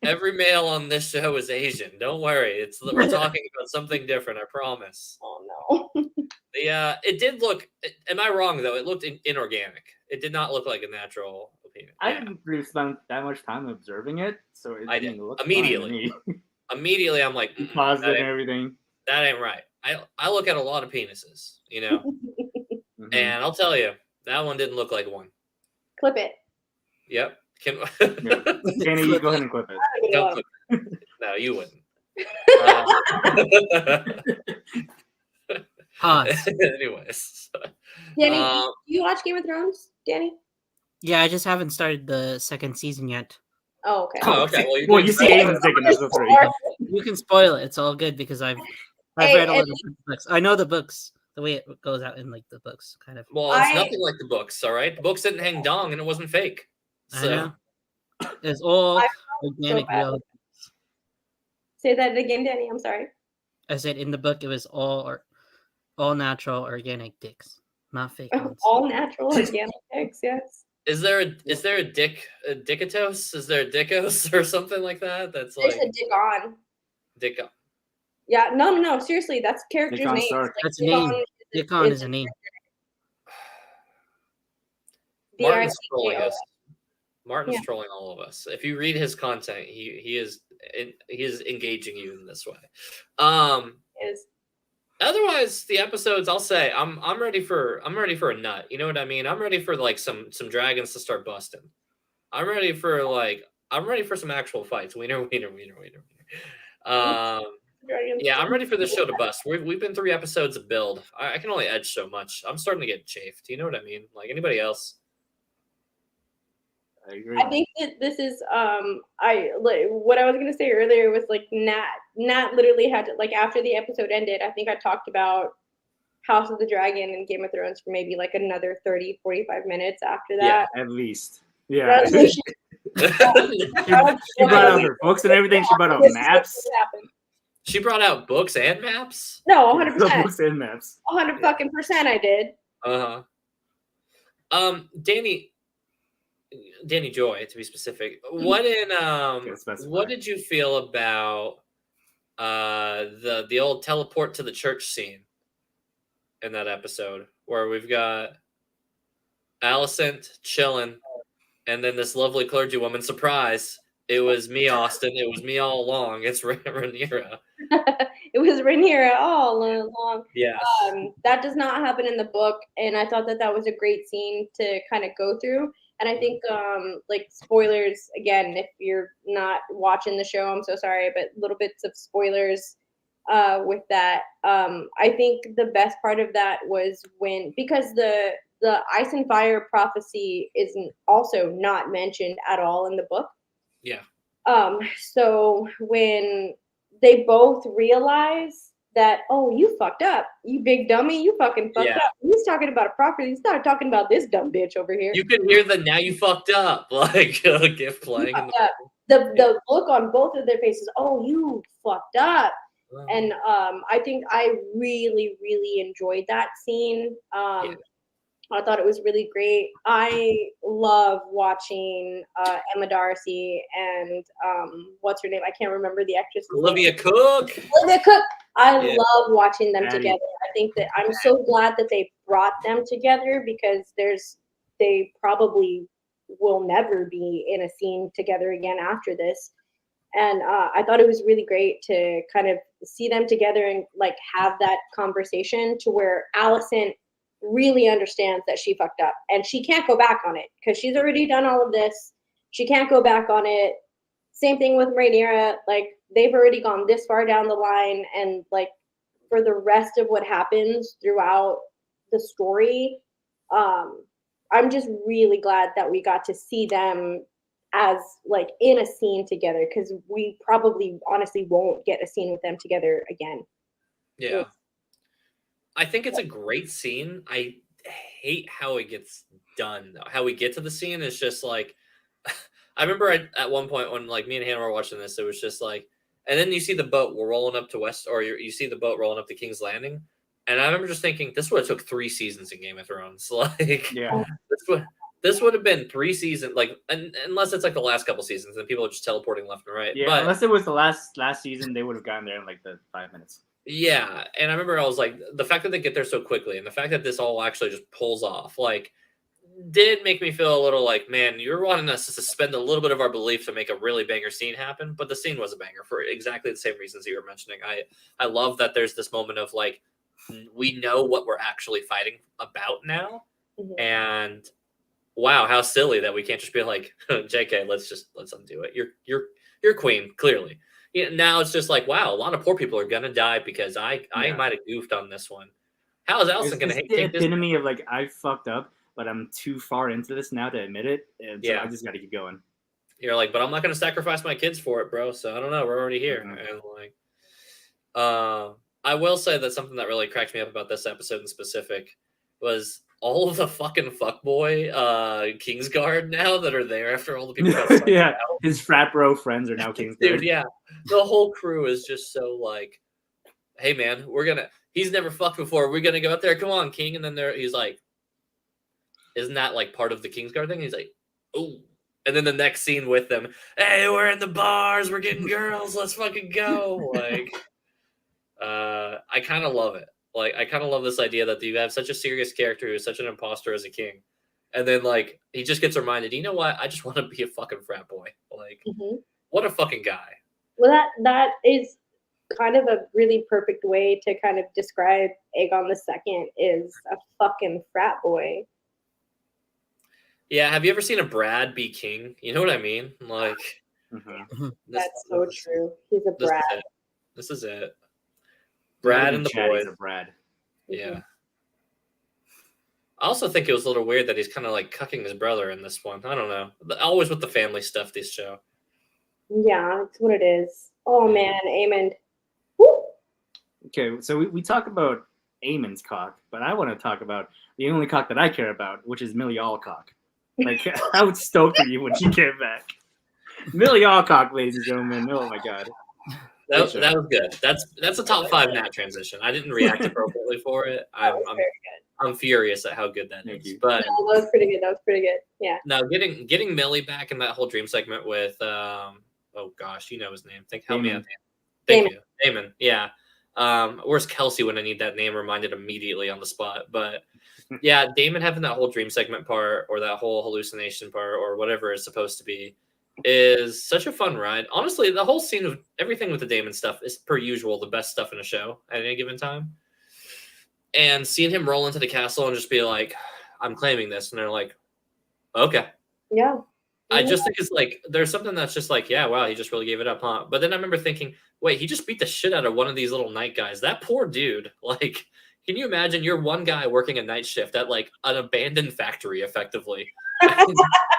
Every male on this show is Asian. Don't worry. We're talking about something different. I promise. Oh no. It did look. Am I wrong though? It looked inorganic. It did not look like a natural penis. I didn't really spend that much time observing it, so it I didn't did look immediately. Immediately, I'm like, paused it and everything. That ain't right. I look at a lot of penises, you know, and I'll tell you, that one didn't look like one. Clip it. Yep. Danie, you go ahead and clip it. Don't clip it. No, you wouldn't. Anyways. Danie, do you watch Game of Thrones, Danie? Yeah, I just haven't started the second season yet. Oh, okay. Oh, okay. Well, you see Eamon's taking episode 3. You can spoil it. It's all good because I've read all the books. I know the books, the way it goes out in like the books, kind of. Well, it's nothing like the books, all right? The books didn't hang dong and it wasn't fake. So. I know. It's all organic, real. Say that again, Danie. I'm sorry. I said in the book it was all natural, organic dicks, not fake ones. All natural, organic dicks, yes. Is there a dickatos? Is there a dickos or something like that? That's There's like a dick on. Dick on. Yeah, no. Seriously, that's character's name. Like, that's a name. Dick on is a name. Martin's trolling us. Martin's trolling all of us. If you read his content, he is engaging you in this way. Otherwise, the episodes, I'll say, I'm ready for a nut. You know what I mean? I'm ready for like some dragons to start busting. I'm ready for some actual fights. Wiener. Yeah, I'm ready for this show to bust. We've been 3 episodes of build. I can only edge so much. I'm starting to get chafed. You know what I mean? Like anybody else. I agree. I think that this is what I was gonna say earlier was like Nat literally had to, like, after the episode ended, I think I talked about House of the Dragon and Game of Thrones for maybe like another 30, 45 minutes after that. Yeah, at least. Yeah. She brought out her books and everything. She brought out maps. She brought out books and maps? No, 100%. Books and maps. 100% I did. Danie Joy, to be specific. What did you feel about the old teleport to the church scene in that episode where we've got Alicent chilling and then this lovely clergy woman, surprise, it was me, Austin. It was me all along. It's Rhaenyra. It was Rhaenyra all along. Yes. That does not happen in the book, and I thought that was a great scene to kind of go through. And I think, like, spoilers, again, if you're not watching the show, I'm so sorry, but little bits of spoilers with that. I think the best part of that was because the Ice and Fire prophecy isn't also not mentioned at all in the book. Yeah. So when they both realize that, oh, you fucked up, you big dummy, you fucking fucked up. He's talking about a prophecy. He's not talking about this dumb bitch over here. You can hear the "now you fucked up" like gift playing. The look on both of their faces. Oh, you fucked up. Wow. And I think I really, really enjoyed that scene. I thought it was really great. I love watching Emma Darcy and what's her name? I can't remember the actress. Olivia Cook. I love watching them together. I think that I'm so glad that they brought them together because they probably will never be in a scene together again after this. And I thought it was really great to kind of see them together and like have that conversation to where Alicent really understands that she fucked up and she can't go back on it because she's already done all of this. She can't go back on it. Same thing with Rhaenyra. Like, they've already gone this far down the line, and like for the rest of what happens throughout the story, I'm just really glad that we got to see them as like in a scene together because we probably honestly won't get a scene with them together again. Yeah. I think it's a great scene. I hate how it gets done, though. How we get to the scene is just like, I remember at one point when like me and Hannah were watching this, it was just like, and then you see the boat rolling up to you see the boat rolling up to King's Landing, and I remember just thinking this would have took 3 seasons in Game of Thrones. Like, yeah, this would have been 3 seasons. Like, unless it's like the last couple seasons, and people are just teleporting left and right. Yeah, but unless it was the last season, they would have gotten there in like the 5 minutes. Yeah, and I remember I was like, the fact that they get there so quickly, and the fact that this all actually just pulls off, like, did make me feel a little like, man, you're wanting us to suspend a little bit of our belief to make a really banger scene happen, but the scene was a banger for exactly the same reasons you were mentioning. I love that there's this moment of like, we know what we're actually fighting about now, and wow, how silly that we can't just be like, JK, let's undo it. You're queen, clearly. You know, now it's just like, wow, a lot of poor people are gonna die because I might have goofed on this one. How is Alicent gonna hate the epitome of like, I fucked up, but I'm too far into this now to admit it, and so I just got to keep going. You're like, but I'm not gonna sacrifice my kids for it, bro. So I don't know. We're already here, and like, I will say that something that really cracked me up about this episode in specific was all of the fucking fuckboy Kingsguard now that are there after all the people got yeah, his frat bro friends are now Kingsguard. Dude, yeah. The whole crew is just so like, hey man, he's never fucked before. We're gonna go out there, come on, King. And then he's like, isn't that like part of the Kingsguard thing? He's like, oh. And then the next scene with them, hey, we're in the bars, we're getting girls, let's fucking go. Like, I kind of love it. Like, I kind of love this idea that you have such a serious character who's such an imposter as a king. And then, like, he just gets reminded, you know what? I just want to be a fucking frat boy. Like, what a fucking guy. Well, that is kind of a really perfect way to kind of describe Aegon II is a fucking frat boy. Yeah, have you ever seen a Brad be king? You know what I mean? Like, that's so true. He's a Brad. This is it. Brad and the boys. Brad. Yeah. I also think it was a little weird that he's kind of like cucking his brother in this one. I don't know. Always with the family stuff, this show. Yeah, that's what it is. Oh man, Aemond. Woo! Okay, so we talk about Aemon's cock, but I want to talk about the only cock that I care about, which is Millie Alcock. Like, how stoked are you when she came back? Millie Alcock, ladies and gentlemen. Oh my god. That was good. That's a top 5 Nat transition. I didn't react appropriately for it. I'm furious at how good that is. But that was pretty good. That was pretty good. Yeah. Now getting Millie back in that whole dream segment with oh gosh, you know his name. Help me out. Thank you, Damon. Yeah. Where's Kelsey when I need that name reminded immediately on the spot? But yeah, Damon having that whole dream segment part or that whole hallucination part or whatever it's supposed to be is such a fun ride. Honestly, the whole scene of everything with the Damon stuff is per usual the best stuff in a show at any given time. And seeing him roll into the castle and just be like, I'm claiming this. And they're like, okay. Yeah. I just think it's like, there's something that's just like, yeah, wow, he just really gave it up, huh? But then I remember thinking, wait, he just beat the shit out of one of these little night guys. That poor dude. Like, can you imagine you're one guy working a night shift at like an abandoned factory effectively.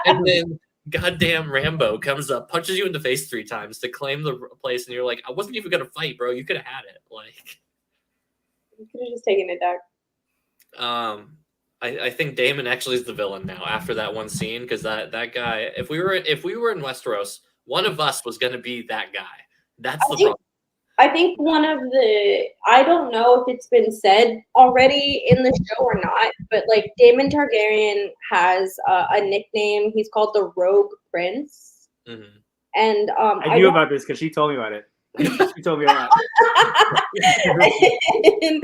And then goddamn Rambo comes up, punches you in the face 3 times to claim the place. And you're like, I wasn't even going to fight, bro. You could have had it. Like, you could have just taken it, Doug. I think Damon actually is the villain now after that one scene because that guy. If we were in Westeros, one of us was going to be that guy. That's the problem. I think one of the I don't know if it's been said already in the show or not, but like Daemon Targaryen has a nickname. He's called the Rogue Prince. Mm-hmm. And I knew about this because she told me about it. She told me about it.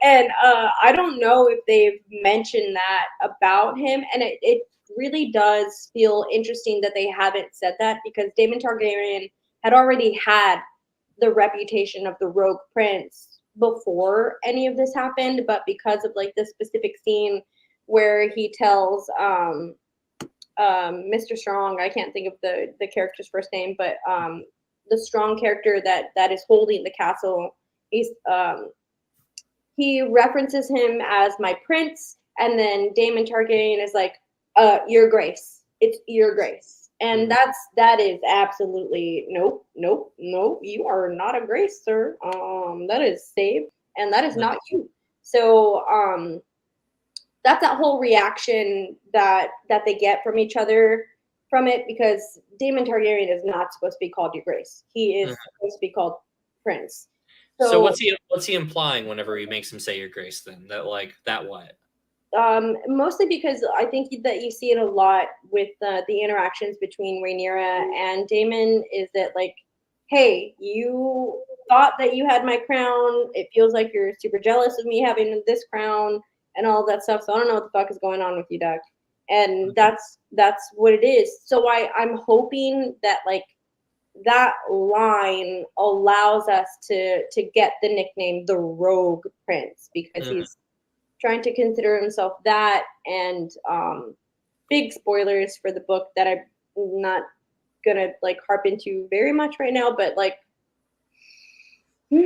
and I don't know if they've mentioned that about him, and it really does feel interesting that they haven't said that because Daemon Targaryen had already had the reputation of the Rogue Prince before any of this happened, but because of like the specific scene where he tells Mr. Strong, I can't think of the character's first name, but the strong character that is holding the castle, he references him as my prince, and then Daemon Targaryen is like, your grace, it's your grace. And that is absolutely nope, you are not a grace, sir. That is saved, and that is not you. So that's that whole reaction that they get from each other from it, because Daemon Targaryen is not supposed to be called your grace. He is supposed to be called prince. So what's he implying whenever he makes him say your grace then? That like that what? Mostly because I think that you see it a lot with the interactions between Rhaenyra and Daemon is that like, hey, you thought that you had my crown. It feels like you're super jealous of me having this crown and all that stuff. So I don't know what the fuck is going on with you, Doug. And that's what it is. So I'm hoping that like that line allows us to get the nickname the Rogue Prince, because he's trying to consider himself that. And big spoilers for the book that I'm not gonna like harp into very much right now, but like we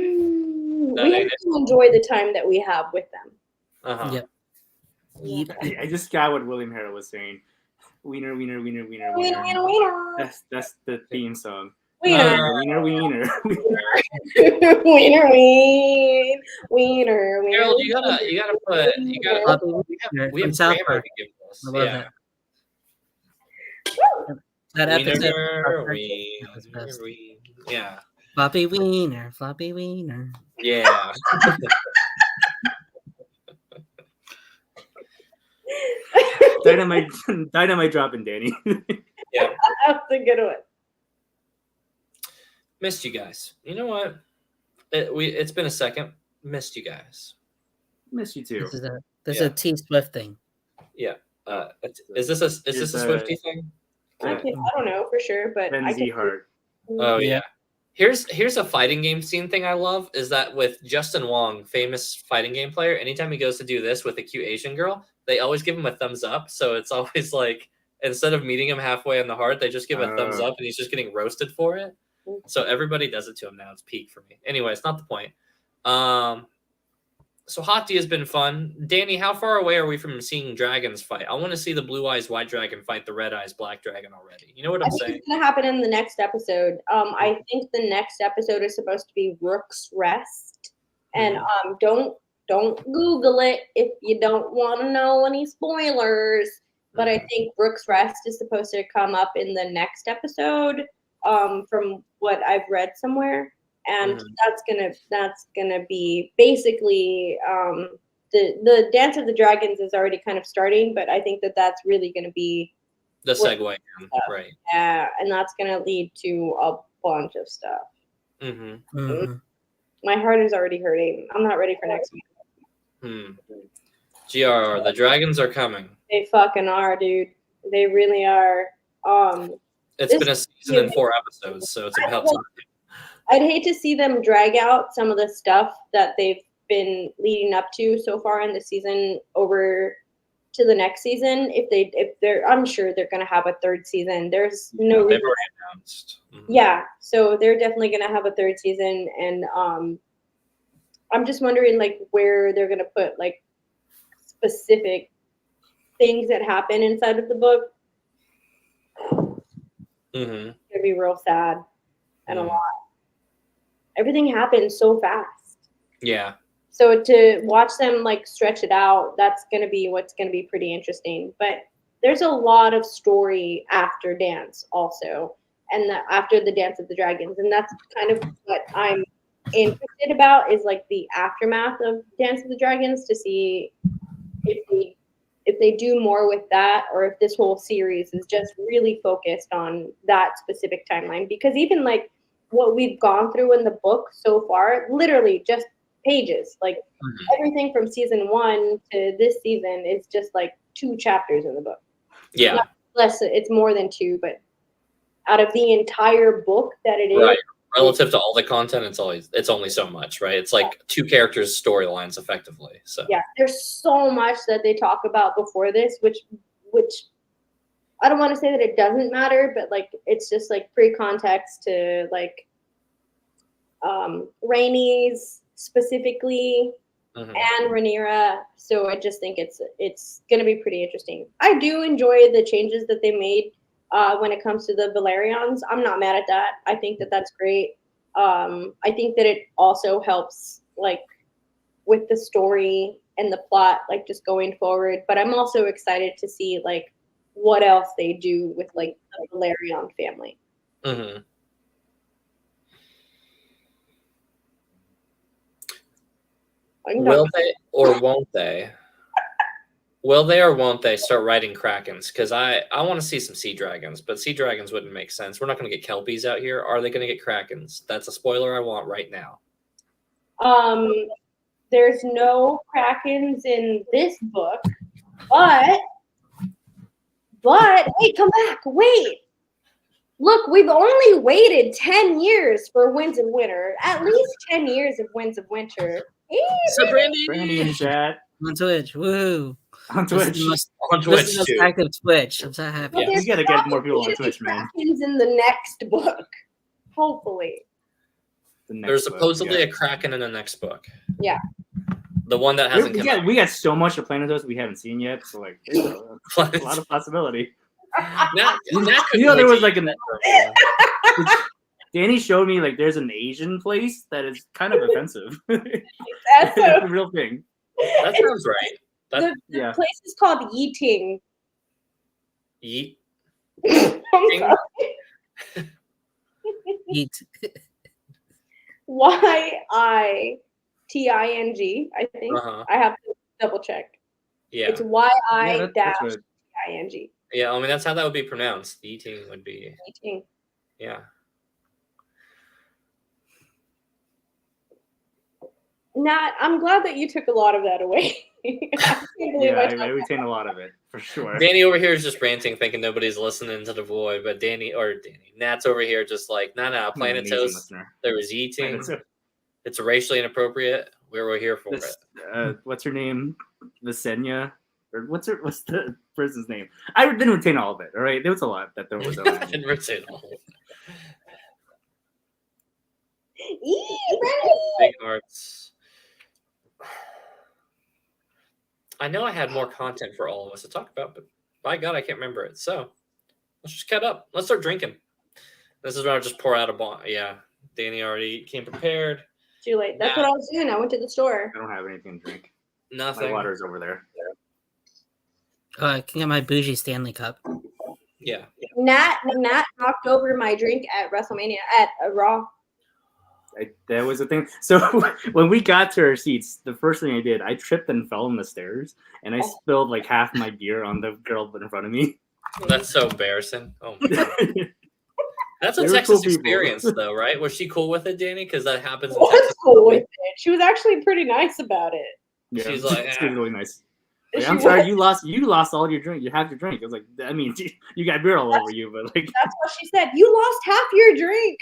have to enjoy the time that we have with them. Yep. I just got what William Harrell was saying. Wiener, wiener, wiener, wiener, Wiener, wiener. wiener. That's the theme song. Wiener. Wiener, wiener. Wiener, wiener, wiener. Harold, you gotta put we have grammar to give us. I love Yeah. That episode. Yeah. Floppy wiener, floppy wiener. Yeah. Dynamite dropping, Danie. Yeah. That's a good one. Missed you guys. You know what? It's been a second. Missed you guys. Miss you too. This is a T Swift thing. Yeah. Is this a Swifty thing? I don't know for sure, but Ben Z Hart. Oh yeah. Here's a fighting game scene thing I love is that with Justin Wong, famous fighting game player, anytime he goes to do this with a cute Asian girl, they always give him a thumbs up. So it's always like instead of meeting him halfway on the heart, they just give a thumbs up, and he's just getting roasted for it. So everybody does it to him now. It's peak for me. Anyway, it's not the point. So Hati has been fun. Danie, how far away are we from seeing dragons fight? I want to see the blue eyes white dragon fight the red eyes black dragon already. You know what I'm saying? It's gonna happen in the next episode. I think the next episode is supposed to be Rook's Rest, and don't Google it if you don't want to know any spoilers. But I think Rook's Rest is supposed to come up in the next episode, from what I've read somewhere. And that's gonna be basically the Dance of the Dragons is already kind of starting, but I think that's really gonna be the segue, right? Yeah, and that's gonna lead to a bunch of stuff. My heart is already hurting. I'm not ready for next week. GR, the dragons are coming. They fucking are, dude. They really are. It's been a season and 4 episodes, so it's about time. I'd hate to see them drag out some of the stuff that they've been leading up to so far in the season over to the next season. I'm sure they're going to have a third season. There's no reason. They've already announced. Yeah, so they're definitely going to have a third season, and I'm just wondering like where they're going to put like specific things that happen inside of the book. It's going to be real sad and a lot. Everything happens so fast. Yeah. So to watch them like stretch it out, that's going to be what's going to be pretty interesting. But there's a lot of story after Dance also, and after the Dance of the Dragons. And that's kind of what I'm interested about, is like the aftermath of Dance of the Dragons, to see if they do more with that, or if this whole series is just really focused on that specific timeline. Because even like what we've gone through in the book so far, literally just pages, like everything from season 1 to this season is just like 2 chapters in the book. Yeah. It's more than 2, but out of the entire book that it is. Right. Relative to all the content, it's only so much, right? It's like 2 characters' storylines effectively. So yeah, there's so much that they talk about before this, which I don't want to say that it doesn't matter, but like it's just like pre-context to like Rhaenys specifically and Rhaenyra. So I just think it's going to be pretty interesting. I do enjoy the changes that they made when it comes to the Valerians. I'm not mad at that. I think that that's great. I think that it also helps like with the story and the plot, like just going forward. But I'm also excited to see like what else they do with like the Valerian family. Will they or won't they? Will they or won't they start writing Krakens? Because I want to see some sea dragons, but sea dragons wouldn't make sense. We're not going to get Kelpies out here. Are they going to get Krakens? That's a spoiler I want right now. There's no Krakens in this book, but wait, come back. Wait. Look, we've only waited 10 years for Winds of Winter. At least 10 years of Winds of Winter. Hey, so Brandy in chat. On Twitch, woo! On Twitch. This Twitch is too. active Twitch. I'm so happy. Yeah. You gotta get more people on Twitch, man. Krakens in the next book, hopefully. There's supposedly a Kraken in the next book. Yeah. The one that hasn't come out. We got so much of Planetos we haven't seen yet, so like there's a lot of possibility. There was like Danie showed me like there's an Asian place that is kind of offensive. That's a real thing. That sounds right. The place is called Yeeting. Yeet. I'm sorry. Eat. YITING, I think. I have to double check. Yeah. It's YI-TING. Yeah, I mean that's how that would be pronounced. Eating would be. Yeeting. Yeah. Nat, I'm glad that you took a lot of that away. I retain a lot of it for sure. Danie over here is just ranting, thinking nobody's listening to the boy, but Nat's over here just like, no, Planetos. There was eating. It's racially inappropriate. We're here for it. What's her name? Visenya? Or what's the person's name? I didn't retain all of it. All right, there was a lot that there was. I didn't retain all of it. Big hearts. I know I had more content for all of us to talk about, but by God, I can't remember it. So let's just cut up. Let's start drinking. This is where I just pour out a bottle. Yeah, Danie already came prepared. Too late. That's what I was doing. I went to the store. I don't have anything to drink. Nothing. My water's over there. I can get my bougie Stanley Cup. Yeah. Nat knocked over my drink at WrestleMania at Raw. That was the thing. So when we got to our seats, the first thing I did, I tripped and fell on the stairs, and I spilled like half my beer on the girl in front of me. That's so embarrassing. Oh my God. That's a Texas cool experience, though, right? Was she cool with it, Danie? Because that happens in Texas. Cool with it. She was actually pretty nice about it. Yeah, she's like, she was really nice. Like, I'm sorry, you lost all your drink. You have your drink. I was like, I mean, you got beer all over you, but like that's what she said. You lost half your drink.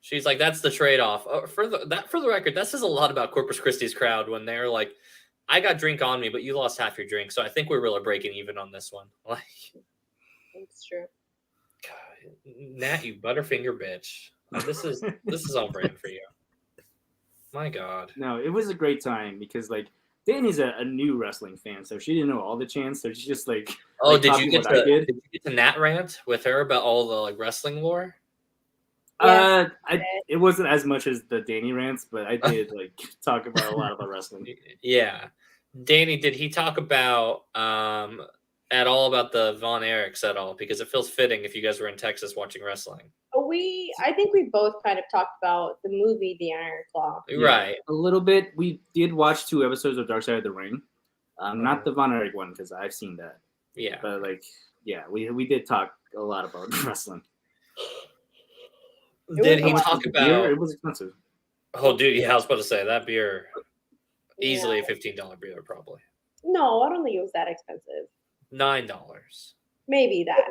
She's like, that's the trade-off. For the record, that says a lot about Corpus Christi's crowd when they're like, I got drink on me, but you lost half your drink, so I think we're really breaking even on this one. Like, it's true. God, Nat, you butterfinger bitch. This is on brand for you. My God. No, it was a great time because like Danie's a new wrestling fan, so she didn't know all the chants, so she's just like. Oh, did you get to Nat rant with her about all the like wrestling lore? Yeah. It wasn't as much as the Danie rants, but I did like talk about a lot about wrestling. Yeah, Danie, did he talk about at all about the Von Erichs at all? Because it feels fitting if you guys were in Texas watching wrestling. I think we both kind of talked about the movie The Iron Claw. Right, a little bit. We did watch 2 episodes of Dark Side of the Ring, not the Von Erich one because I've seen that. Yeah, but like, yeah, we did talk a lot about wrestling. Did he talk about beer? It was expensive. Oh, dude, yeah, I was about to say that beer, easily a $15 beer, probably. No, I don't think it was that expensive. $9. Maybe that.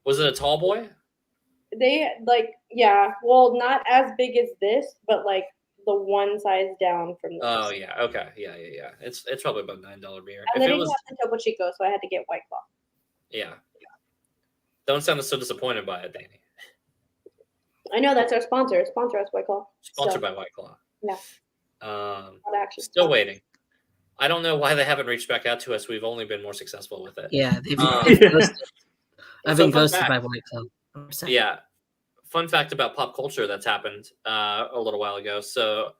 Was it a tall boy? They well, not as big as this, but like the one size down from this. Oh yeah, okay, yeah. It's probably about $9 beer. And they didn't have the Topo Chico, so I had to get White Claw. Yeah. Don't sound so disappointed by it, Danie. I know that's our sponsor. Sponsor us, White Claw. Sponsored by White Claw. Yeah. Still waiting. I don't know why they haven't reached back out to us. We've only been more successful with it. Yeah, I've been ghosted by White Claw. Yeah. Fun fact about pop culture that's happened a little while ago. So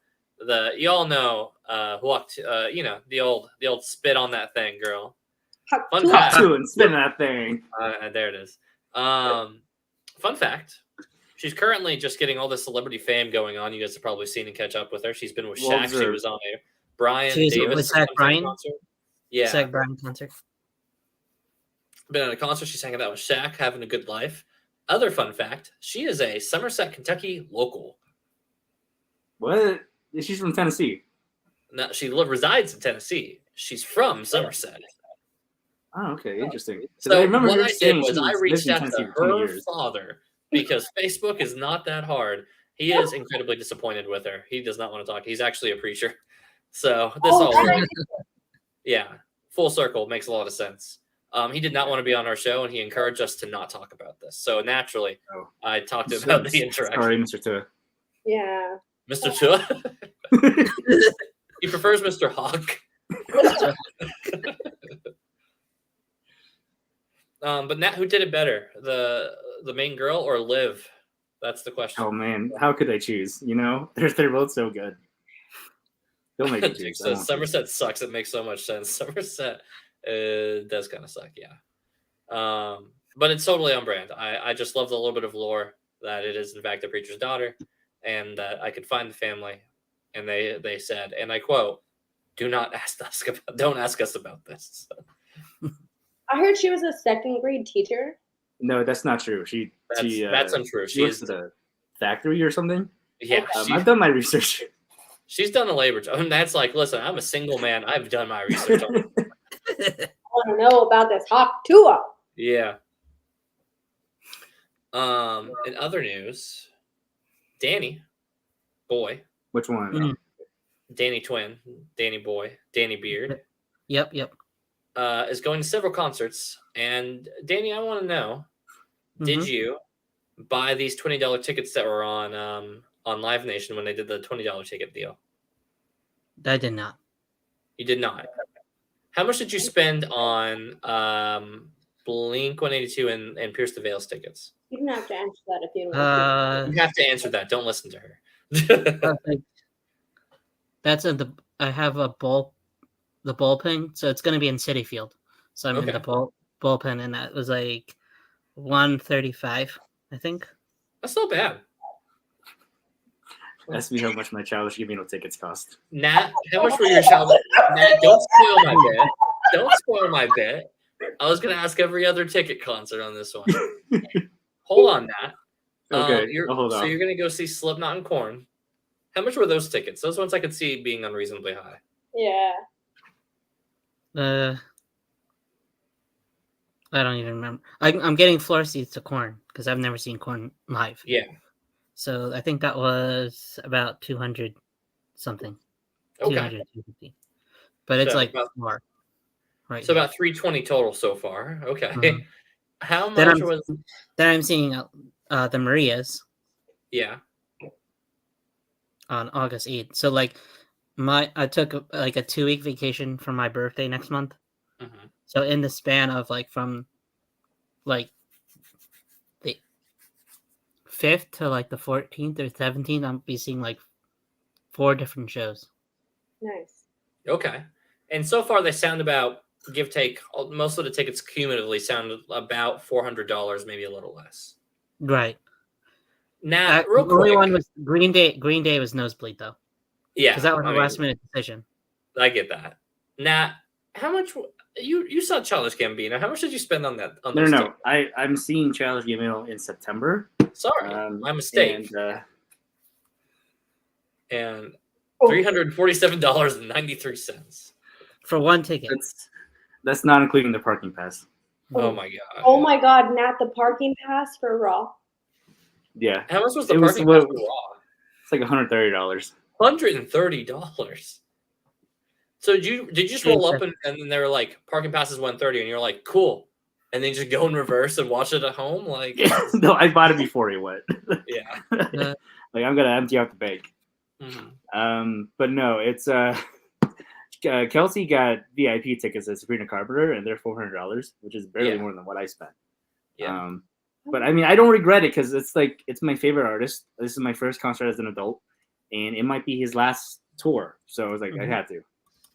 you all know who walked the old spit on that thing girl. Fun fact. And spit on that thing. There it is. Fun fact. She's currently just getting all this celebrity fame going on. You guys have probably seen and catch up with her. She's been with Shaq. She was on a Brian Davis. Was that Brian? Concert. Yeah. Zach Bryan concert. Been at a concert. She's hanging out with Shaq, having a good life. Other fun fact: she is a Somerset, Kentucky local. What? She's from Tennessee. No, she resides in Tennessee. She's from Somerset. Oh, okay, interesting. So I remember what I did was I reached out to her father because Facebook is not that hard. He is incredibly disappointed with her. He does not want to talk. He's actually a preacher. So this full circle makes a lot of sense. He did not want to be on our show, and he encouraged us to not talk about this. So naturally, I talked about the interaction. Sorry, Mr. Tua. Yeah. Mr. Tua? He prefers Mr. Hawk. But Nat, who did it better? The main girl or Liv? That's the question. Oh, man. How could I choose? You know? They're both so good. Don't make me choose. So Somerset sucks. It makes so much sense. Somerset does kind of suck, yeah. But it's totally on brand. I just love the little bit of lore that it is in fact the preacher's daughter, and that I could find the family, and they said, and I quote, don't ask us about this. I heard she was a 2nd grade teacher. No, that's not true. That's untrue. She works at a factory or something. Yeah, I've done my research. She's done a labor job. And that's like, listen, I'm a single man. I've done my research on it. I want to know about this Hawk Tua. Yeah. In other news, Danie boy. Which one? Danie twin, Danie boy, Danie beard. Yep. Is going to several concerts. And Danie, I want to know, did you buy these $20 tickets that were on on Live Nation when they did the $20 ticket deal? I did not. You did not. How much did you spend on Blink 182 and Pierce the Veil's tickets? You didn't have to answer that if you don't want You have to answer that. Don't listen to her. That's I have the bullpen, so it's going to be in City Field. So I'm in the bullpen, and that was like $135, I think. That's not bad. Ask me how much my Childish Gambino tickets cost. Nat, how much were your Childish? Nat, don't spoil my bit. Don't spoil my bit. I was going to ask every other ticket concert on this one. Hold on, Nat. Okay, hold on. So you're going to go see Slipknot and Korn. How much were those tickets? Those ones I could see being unreasonably high. Yeah. I don't even remember. I'm getting floor seats to Korn because I've never seen Korn live. Yeah. So I think that was about 200 something. Okay. 200, 250. But it's So like about, more. Right. So about 320 total so far. Okay. Mm-hmm. How much was? Then I'm seeing the Marias. Yeah. On August 8th. So like I took like a 2-week vacation for my birthday next month. Mm-hmm. So in the span of like from like the 5th to like the 14th or 17th, I'll be seeing like 4 different shows. Nice. Okay. And so far they sound about, give take, most of the tickets cumulatively sound about $400, maybe a little less. Right. Now, real quick. The only one was Green Day. Green Day was nosebleed though. Yeah. Because that was a last minute decision. I get that. Nat, how much you saw Childish Gambino? How much did you spend on that? No. I'm seeing Childish Gambino in September. Sorry, my mistake. And $347.93 for one ticket. That's not including the parking pass. Oh my god. Oh my god, Nat, the parking pass for Raw. Yeah. How much was the parking pass for Raw? It's like $130. $130. So did you just roll up and then they were like parking passes $130 and you're like cool, and then just go in reverse and watch it at home like? No, I bought it before he went. Yeah. Like I'm gonna empty out the bank. Mm-hmm. But no, it's Kelsey got VIP tickets at Sabrina Carpenter, and they're $400, which is barely more than what I spent. Yeah. But I mean, I don't regret it because it's my favorite artist. This is my first concert as an adult, and it might be his last tour. So I was like, I had to.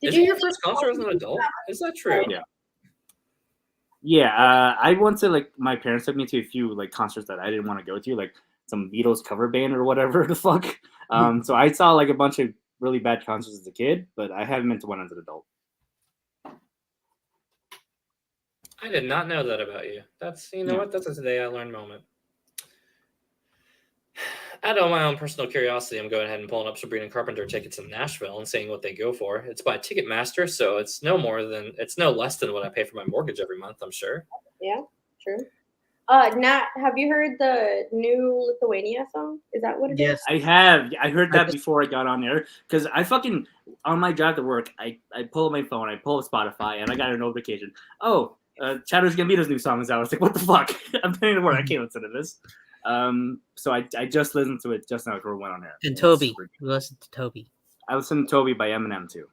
Is it your first concert as an adult? Is that true? Yeah. Yeah. I went to my parents took me to a few concerts that I didn't want to go to, like some Beatles cover band or whatever the fuck. So I saw a bunch of really bad concerts as a kid, but I haven't been to one as an adult. I did not know that about you. That's what? That's a today I learned moment. Out of my own personal curiosity, I'm going ahead and pulling up Sabrina Carpenter tickets in Nashville and seeing what they go for. It's by Ticketmaster, so it's no less than what I pay for my mortgage every month, I'm sure. Yeah, true. Nat, have you heard the new Lithuania song? Is that what it is? Yes, I have. I heard that before I got on there because I fucking on my drive to work, I pull up my phone, I pull up Spotify, and I got a notification. Oh, Childish Gambino's new song is out. I was like, what the fuck? I'm paying to work. I can't listen to this. So I just listened to it just now before we went on air. And Toby. We listened to Toby. I listened to Toby by Eminem too.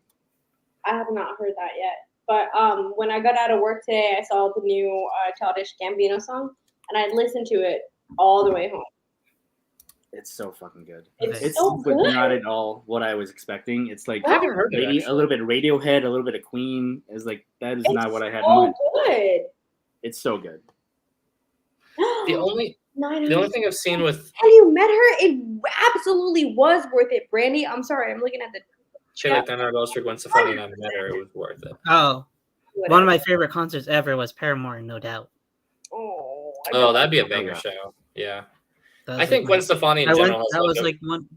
I have not heard that yet. But when I got out of work today, I saw the new Childish Gambino song, and I listened to it all the way home. It's so fucking good. It's so good. Not at all what I was expecting. It's like I haven't heard it, a little bit of Radiohead, a little bit of Queen. That is not what I had in mind. mind. Good. It's so good. The only thing I've seen with have you met her? It absolutely was worth it, Brandy. I'm sorry, I'm looking at the she like $10 for Gwen Stefani, and I met her. It was worth it. Oh, one of my favorite concerts ever was Paramore, no doubt. Oh, that'd be a banger show. Yeah, I think Gwen Stefani in general. That was like one.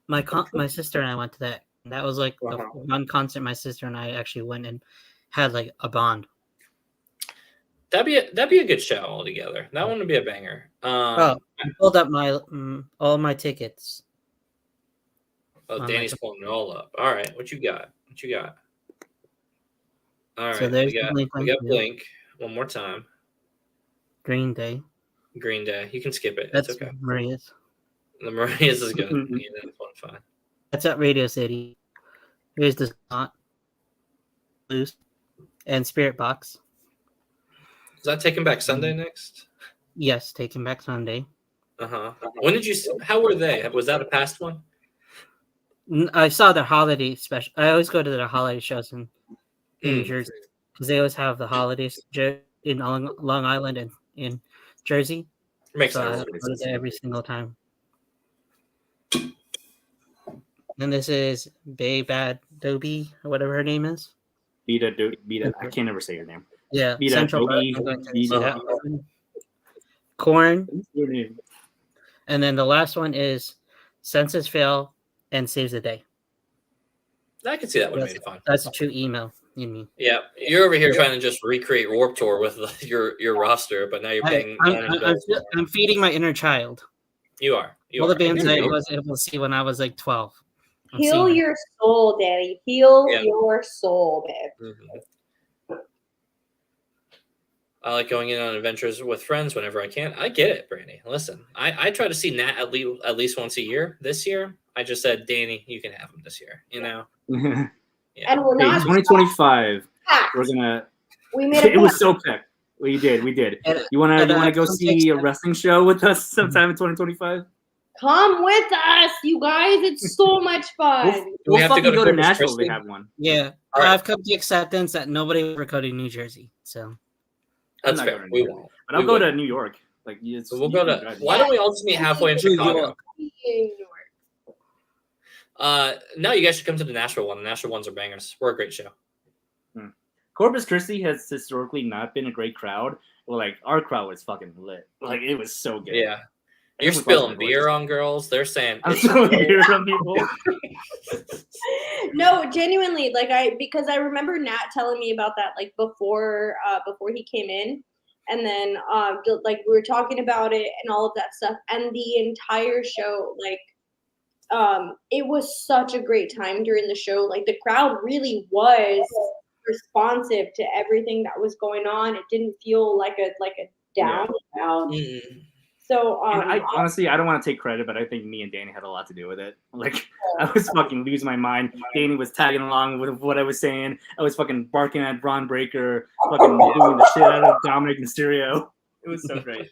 My sister and I went to that. That was like the one concert my sister and I actually went and had like a bond. That'd be a good show altogether. That one would be a banger. I pulled up my all my tickets. Oh, Danny's pulling it all up. All right, what you got? All right, so we got Blink one more time. Green Day. You can skip it. That's okay. Maria's. The Marias is good. Yeah, that's fine. That's at Radio City. Here's the Spot, Blues, and Spirit Box. Is that Taking Back Sunday next? Yes, Taking Back Sunday. When did you? How were they? Was that a past one? I saw their holiday special. I always go to their holiday shows in Jersey because they always have the holidays in Long Island and in Jersey. Makes so sense. I go there every single time. And this is Bad Dobie or whatever her name is. Beta. I can't ever say her name. Yeah, Beta Central Dobie. Corn. And then the last one is Census Fail and Saves the Day. I can see that would have made it fun. That's a true email. You mean? Yeah, you're over here trying to just recreate Warped Tour with your roster, but now you're paying. I'm feeding my inner child. You are. All the bands I was able to see when I was like 12. Heal your soul, Daddy. Heal your soul, babe. Mm-hmm. I like going in on adventures with friends whenever I can. I get it, Brandy. Listen, I try to see Nat at least once a year. This year, I just said, Danie, you can have him this year. You know. Yeah. And we're not 2025. We're gonna. We made it was so packed. We did. You wanna go see a wrestling show with us sometime in 2025? Come with us, you guys. It's so much fun. We'll have to go to Nashville. They have one. Yeah, I've come to acceptance that nobody will go to New Jersey. So that's fair. We won't. But I'll go to New York. Like we'll go to. Why don't we all just meet halfway in Chicago? No, you guys should come to the Nashville one. The Nashville ones are bangers. We're a great show. Corpus Christi has historically not been a great crowd. Well, like our crowd was fucking lit. Like it was so good. Yeah. You're spilling beer on girls. They're saying I'm spilling beer on people. No, genuinely, because I remember Nat telling me about that like before he came in, and then we were talking about it and all of that stuff, and the entire show it was such a great time during the show. Like the crowd really was responsive to everything that was going on. It didn't feel like a down crowd. Mm-hmm. So I honestly, I don't want to take credit, but I think me and Danie had a lot to do with it. Like I was fucking losing my mind. Danie was tagging along with what I was saying. I was fucking barking at Braun Breaker, fucking booing the shit out of Dominic Mysterio. It was so great.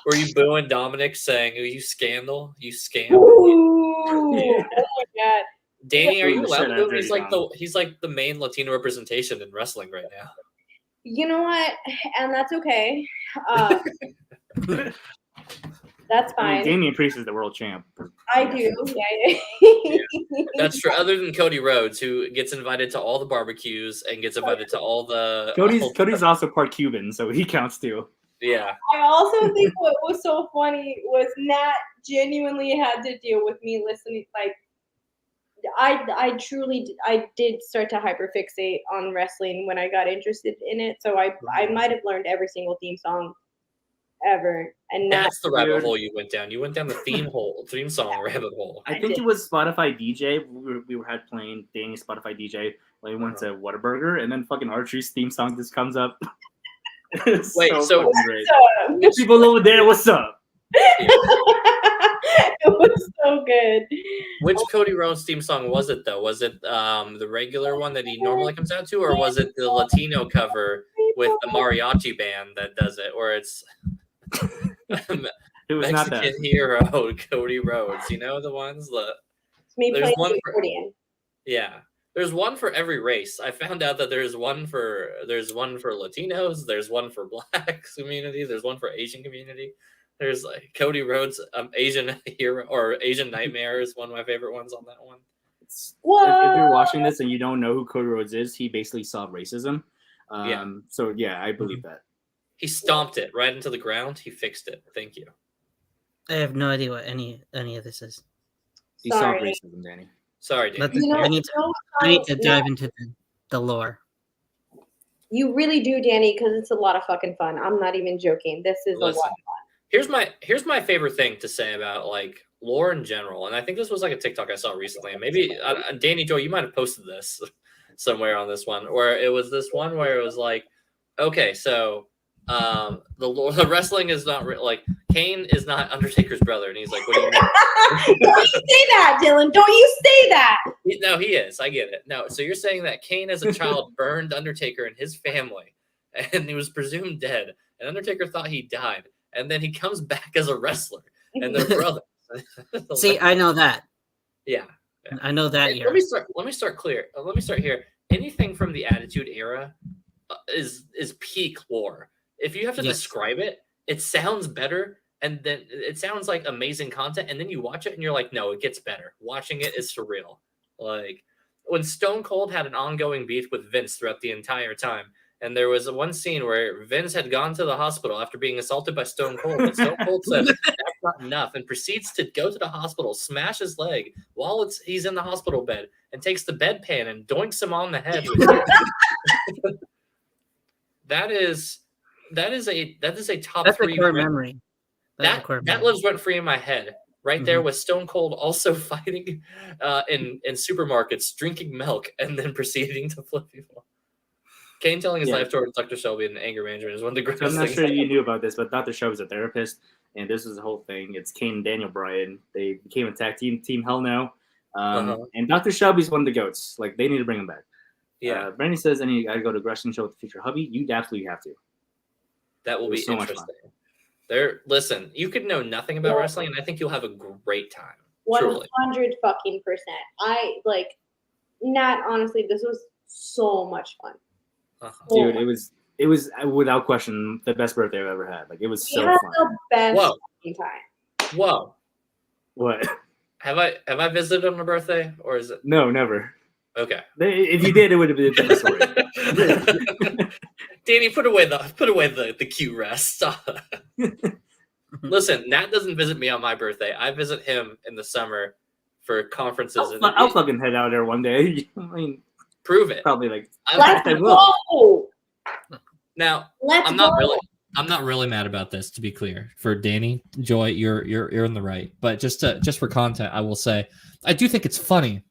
Were you booing Dominic saying, "You scandal, you scam"? Ooh, yeah. Oh my god. Danie, are you allowed to boo? He's like the main Latino representation in wrestling right now. You know what? And that's okay. That's fine. I mean, Damian Priest is the world champ. I do. Yeah. That's true. Other than Cody Rhodes, who gets invited to all the barbecues and gets invited to all the. Cody's also part Cuban, so he counts too. Yeah. I also think what was so funny was Nat genuinely had to deal with me listening. Like, I did start to hyperfixate on wrestling when I got interested in it. So I might have learned every single theme song ever, and that's the rabbit hole you went down. You went down the theme song rabbit hole. I think it was Spotify DJ. We had playing Danie's Spotify DJ. Like we went to Whataburger, and then fucking Archery's theme song just comes up. Wait, so people over there, what's up? It was so good. Which Cody Rhodes theme song was it though? Was it the regular one that he normally comes out to, or was it the Latino cover with the mariachi band that does it, or it's it was Mexican not that hero Cody Rhodes? You know the ones that there's one accordion. Yeah, there's one for every race. I found out that there's one for Latinos, there's one for Black community, there's one for Asian community. There's like Cody Rhodes, Asian hero or Asian Nightmare is one of my favorite ones on that one. If you're watching this and you don't know who Cody Rhodes is, he basically solved racism. So yeah, I believe that. He stomped it right into the ground. He fixed it. Thank you. I have no idea what any of this is. He solved racism, Danie. Sorry, Danie. I need to dive into the lore. You really do, Danie, because it's a lot of fucking fun. I'm not even joking. This is a lot of fun. Here's my favorite thing to say about like lore in general, and I think this was like a TikTok I saw recently, and maybe Danie Joy, you might have posted this somewhere on this one, where it was this one where it was like, okay, so the wrestling is not like Kane is not Undertaker's brother, and he's like, what do you mean? Don't you say that, Dylan? Don't you say that? No, he is. I get it. No, so you're saying that Kane as a child burned Undertaker and his family, and he was presumed dead, and Undertaker thought he died, and then he comes back as a wrestler, and they're brothers. See, I know that. Yeah. I know that. Let me start clear. Let me start here. Anything from the Attitude Era is peak lore. If you have to describe it, it sounds better, and then it sounds like amazing content, and then you watch it and you're like, no, it gets better. Watching it is surreal. Like when Stone Cold had an ongoing beef with Vince throughout the entire time, and there was one scene where Vince had gone to the hospital after being assaulted by Stone Cold, and Stone Cold said, that's not enough, and proceeds to go to the hospital, smash his leg while he's in the hospital bed, and takes the bedpan and doinks him on the head. That is a top That's 3 a core memory. That lives rent free in my head. Right there with Stone Cold also fighting in supermarkets, drinking milk, and then proceeding to flip people. Kane telling his life story with Dr. Shelby and anger management is one of the greatest I'm not things. sure you knew about this, but Dr. Shelby's a therapist, and this is the whole thing. It's Kane and Daniel Bryan. They became a tag team, Team Hell No. And Dr. Shelby's one of the GOATs. Like, they need to bring him back. Yeah. Brandy says, I got to go to a wrestling show with the future hubby. You absolutely have to. That will be so interesting. Listen, you could know nothing about wrestling, and I think you'll have a great time. 100%. Nat, honestly, this was so much fun. Dude, it was without question the best birthday I've ever had. Like, it was so fun. The best time. Whoa. What? Have I visited on a birthday, or is it? No, never. Okay. If you did, it would have been a different story. Danny, put away the cute rest. Listen, Nat doesn't visit me on my birthday. I visit him in the summer for conferences. I'll fucking head out there one day. I mean, prove it. Probably like. Let's go. Now, I'm not really mad about this. To be clear, for Danny, Joy, you're in the right. But just for content, I will say, I do think it's funny.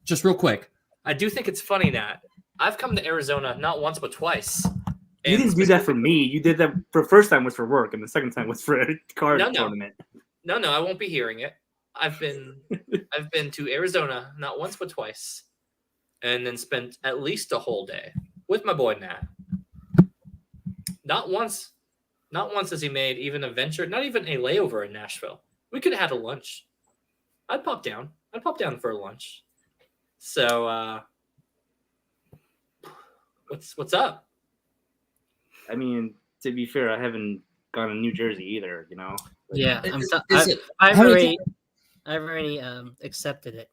Just real quick, I do think it's funny, Nat. I've come to Arizona not once but twice. You didn't do that for me. You did that for the first time was for work, and the second time was for a card tournament. No, I won't be hearing it. I've been to Arizona not once but twice, and then spent at least a whole day with my boy Nat. Not once has he made even a venture, not even a layover in Nashville. We could have had a lunch. I'd pop down for a lunch. So, what's up? I mean, to be fair, I haven't gone to New Jersey either. You know. Yeah, I've already accepted it.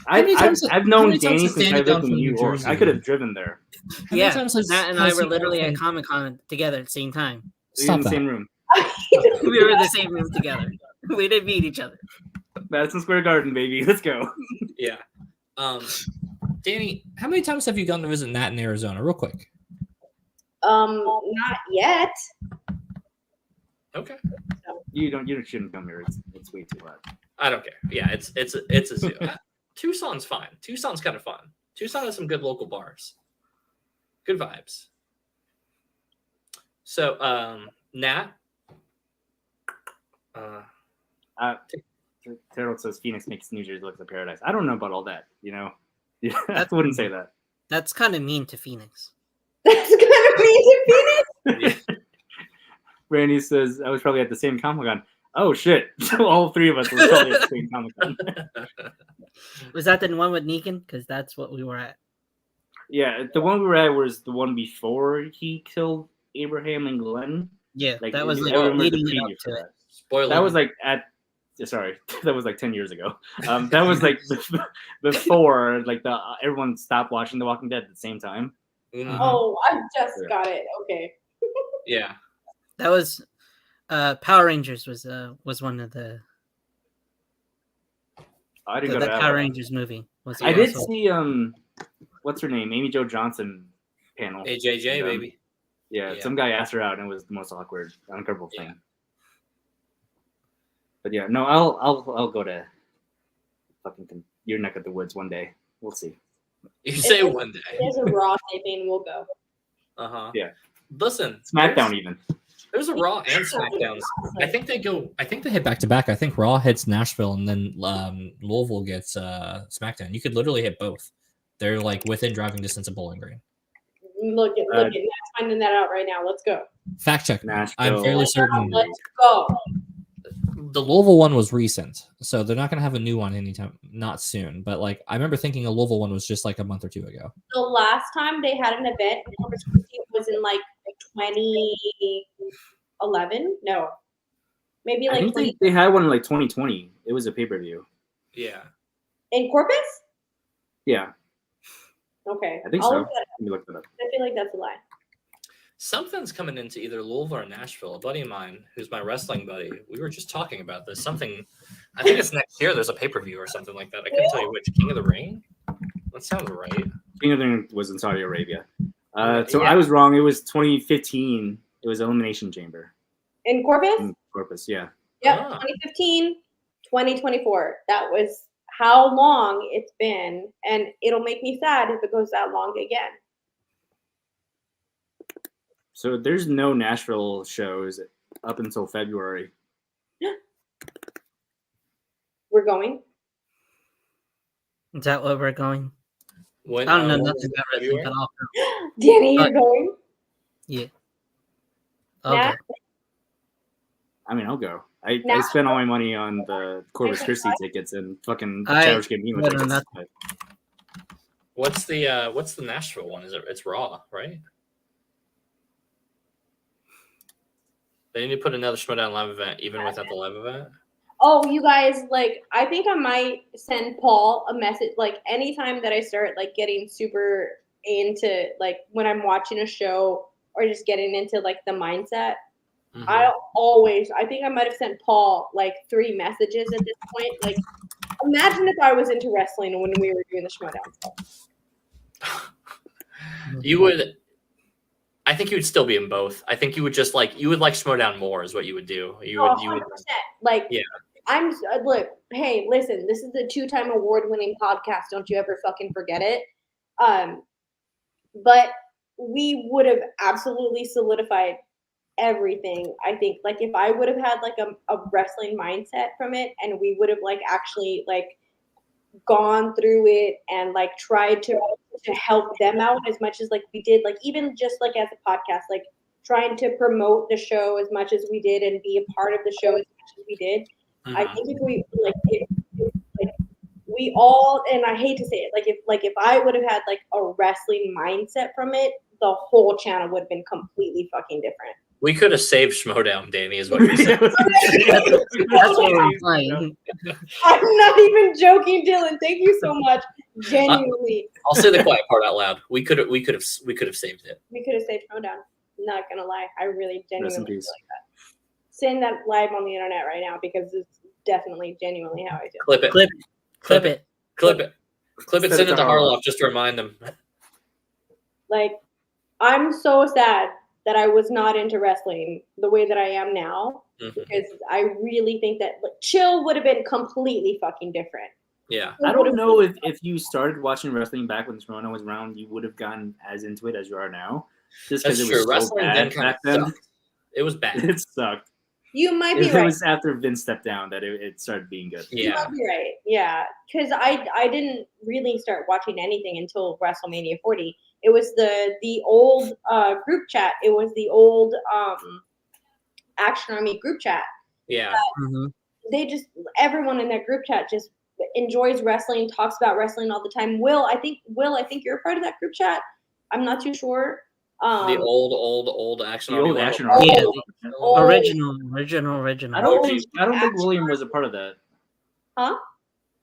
I've known Danie since I lived in New York. I could have driven there. Yeah, Matt and I were literally at Comic-Con together at the same time. We were in the same room. We were in the same room together. We didn't meet each other. Madison Square Garden, baby. Let's go. Yeah. Danie, how many times have you gone to visit Nat in Arizona? Real quick. Not yet. Okay. You shouldn't come here. It's way too hot. I don't care. Yeah, it's a zoo. Tucson's fine. Tucson's kind of fun. Tucson has some good local bars. Good vibes. So, Nat. Terrell says Phoenix makes New Jersey look like paradise. I don't know about all that. You know, I wouldn't say that. That's kind of mean to Phoenix. That's kind of mean to Phoenix. Randy says I was probably at the same Comic-Con. Oh shit! So all three of us were probably at the same Comic-Con. Was that the one with Negan? Because that's what we were at. Yeah, the one we were at was the one before he killed Abraham and Glenn. Yeah, like, that was like leading up to it. Spoiler. That was like that was like 10 years ago. That was like before like everyone stopped watching The Walking Dead at the same time. Mm-hmm. Oh, I just got it. Okay. Yeah. That was Power Rangers was one of the. I didn't go to that Power Rangers movie. I did see what's her name? Amy Jo Johnson panel. AJJ baby. Yeah, some guy asked her out, and it was the most awkward, uncomfortable thing. But yeah, no, I'll go to fucking your neck of the woods one day. We'll see. You say one day. There's a Raw taping. We'll go. Uh-huh. Yeah. Listen, SmackDown even. There's a Raw and SmackDowns. I think they hit back to back. I think Raw hits Nashville and then Louisville gets SmackDown. You could literally hit both. They're like within driving distance of Bowling Green. Look at Matt's finding that out right now. Let's go. Fact check. Nashville. I'm fairly certain. Let's go. The Louisville one was recent, so they're not going to have a new one anytime, not soon. But like, I remember thinking a Louisville one was just like a month or two ago. The last time they had an event in Corpus Christi was in like 2011. No, maybe I like think they had one in like 2020. It was a pay-per-view. Yeah. in Corpus. Yeah, Okay, I think I'll so. look that up. Let me look that up. I feel like that's a lie. Something's coming into either Louisville or Nashville. A buddy of mine, who's my wrestling buddy, we were just talking about this. Something, I think it's next year. There's a pay-per-view or something like that. I couldn't tell you which. King of the Ring? That sounds right. King of the Ring was in Saudi Arabia. So Yeah. I was wrong. It was 2015. It was Elimination Chamber In Corpus? in Corpus. Yeah. Yep, Ah. 2015, 2024. That was how long it's been, and it'll make me sad if it goes that long again. So there's no Nashville shows up until February. We're going. Is that where we're going? When, I don't know when nothing was it, about wrestling, February? but I'll go. Danny, you're going? Yeah. Nat? Okay. I mean, I'll go. I Nashville? spent all my money on the Corpus Christi tickets and fucking I- Childish Gambino no, tickets. not- but What's the Nashville one? It's Raw, right? They need to put another SmackDown live event, even without the live event. Oh, you guys, like, I think I might send Paul a message. Like, anytime that I start, like, getting super into, like, when I'm watching a show or just getting into, like, the mindset, Mhm. I think I might have sent Paul, like, 3 messages at this point. Like, imagine if I was into wrestling when we were doing the Schmodown stuff. You would. I think you would still be in both. I think you would just like Schmodown more is what you would do. You would. 100%. Like, Yeah. look, hey, listen, this is a 2-time award-winning podcast. Don't you ever fucking forget it. But we would have absolutely solidified everything. I think, like, if I would have had like a wrestling mindset from it, and we would have like actually like gone through it and like tried to help them out as much as like we did, like even just like as a podcast, like trying to promote the show as much as we did and be a part of the show as much as we did. I think if we like if we all, and I hate to say it, if I would have had like a wrestling mindset from it, the whole channel would have been completely fucking different. We could have saved Schmodown, Danny, is what you're saying. That's what I'm saying. I'm not even joking, Dylan. Thank you so much. Genuinely, I'll say the quiet part out loud. We could have saved it. we could have saved Schmodown. Not gonna lie, I really Rest in genuinely feel peace. like that. Saying that live on the internet right now because it's definitely genuinely how I feel. Clip it. Clip it. Clip it. Clip it. Clip it. Set Send it it to to Harloff just to remind them. Like, I'm so sad that I was not into wrestling the way that I am now, Mhm. because I really think that like, Chill would have been completely fucking different. Yeah. I don't know if you started watching wrestling back when Corona was around, you would have gotten as into it as you are now. Just because That's it was true. so Wrestling then bad kind back of then. sucked. It was bad. It sucked. You might be It right. was after Vince stepped down that it started being good. You Yeah. might be right. Yeah, because I didn't really start watching anything until WrestleMania 40. It was the old group chat. It was the old Action Army group chat. Yeah. Mhm. They just, everyone in that group chat just enjoys wrestling, talks about wrestling all the time. Will, I think you're a part of that group chat. I'm not too sure. The old Action The Army old one. Action Army. Army. Oh. Original. I don't think William was a part of that. Huh?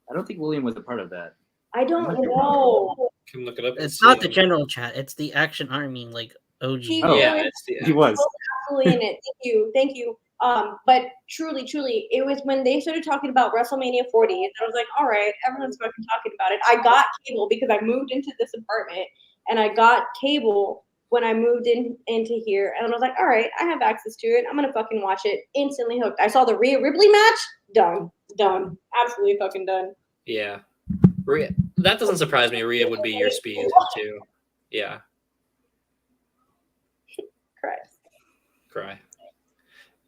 I don't think William was a part of that. I don't know. Can look it up. and It's see. not the general chat. It's the Action Army, like OG. He Oh. Yeah, really it's the. He was. absolutely in it. Thank you. But truly, it was when they started talking about WrestleMania 40, and I was like, all right, everyone's fucking talking about it. I got cable because I moved into this apartment, and I got cable when I moved into here, and I was like, all right, I have access to it. I'm gonna fucking watch it. Instantly hooked. I saw the Rhea Ripley match. Done. Absolutely fucking done. Yeah. Rhea. That doesn't surprise me. Rhea would be your speed too. Yeah. Cry.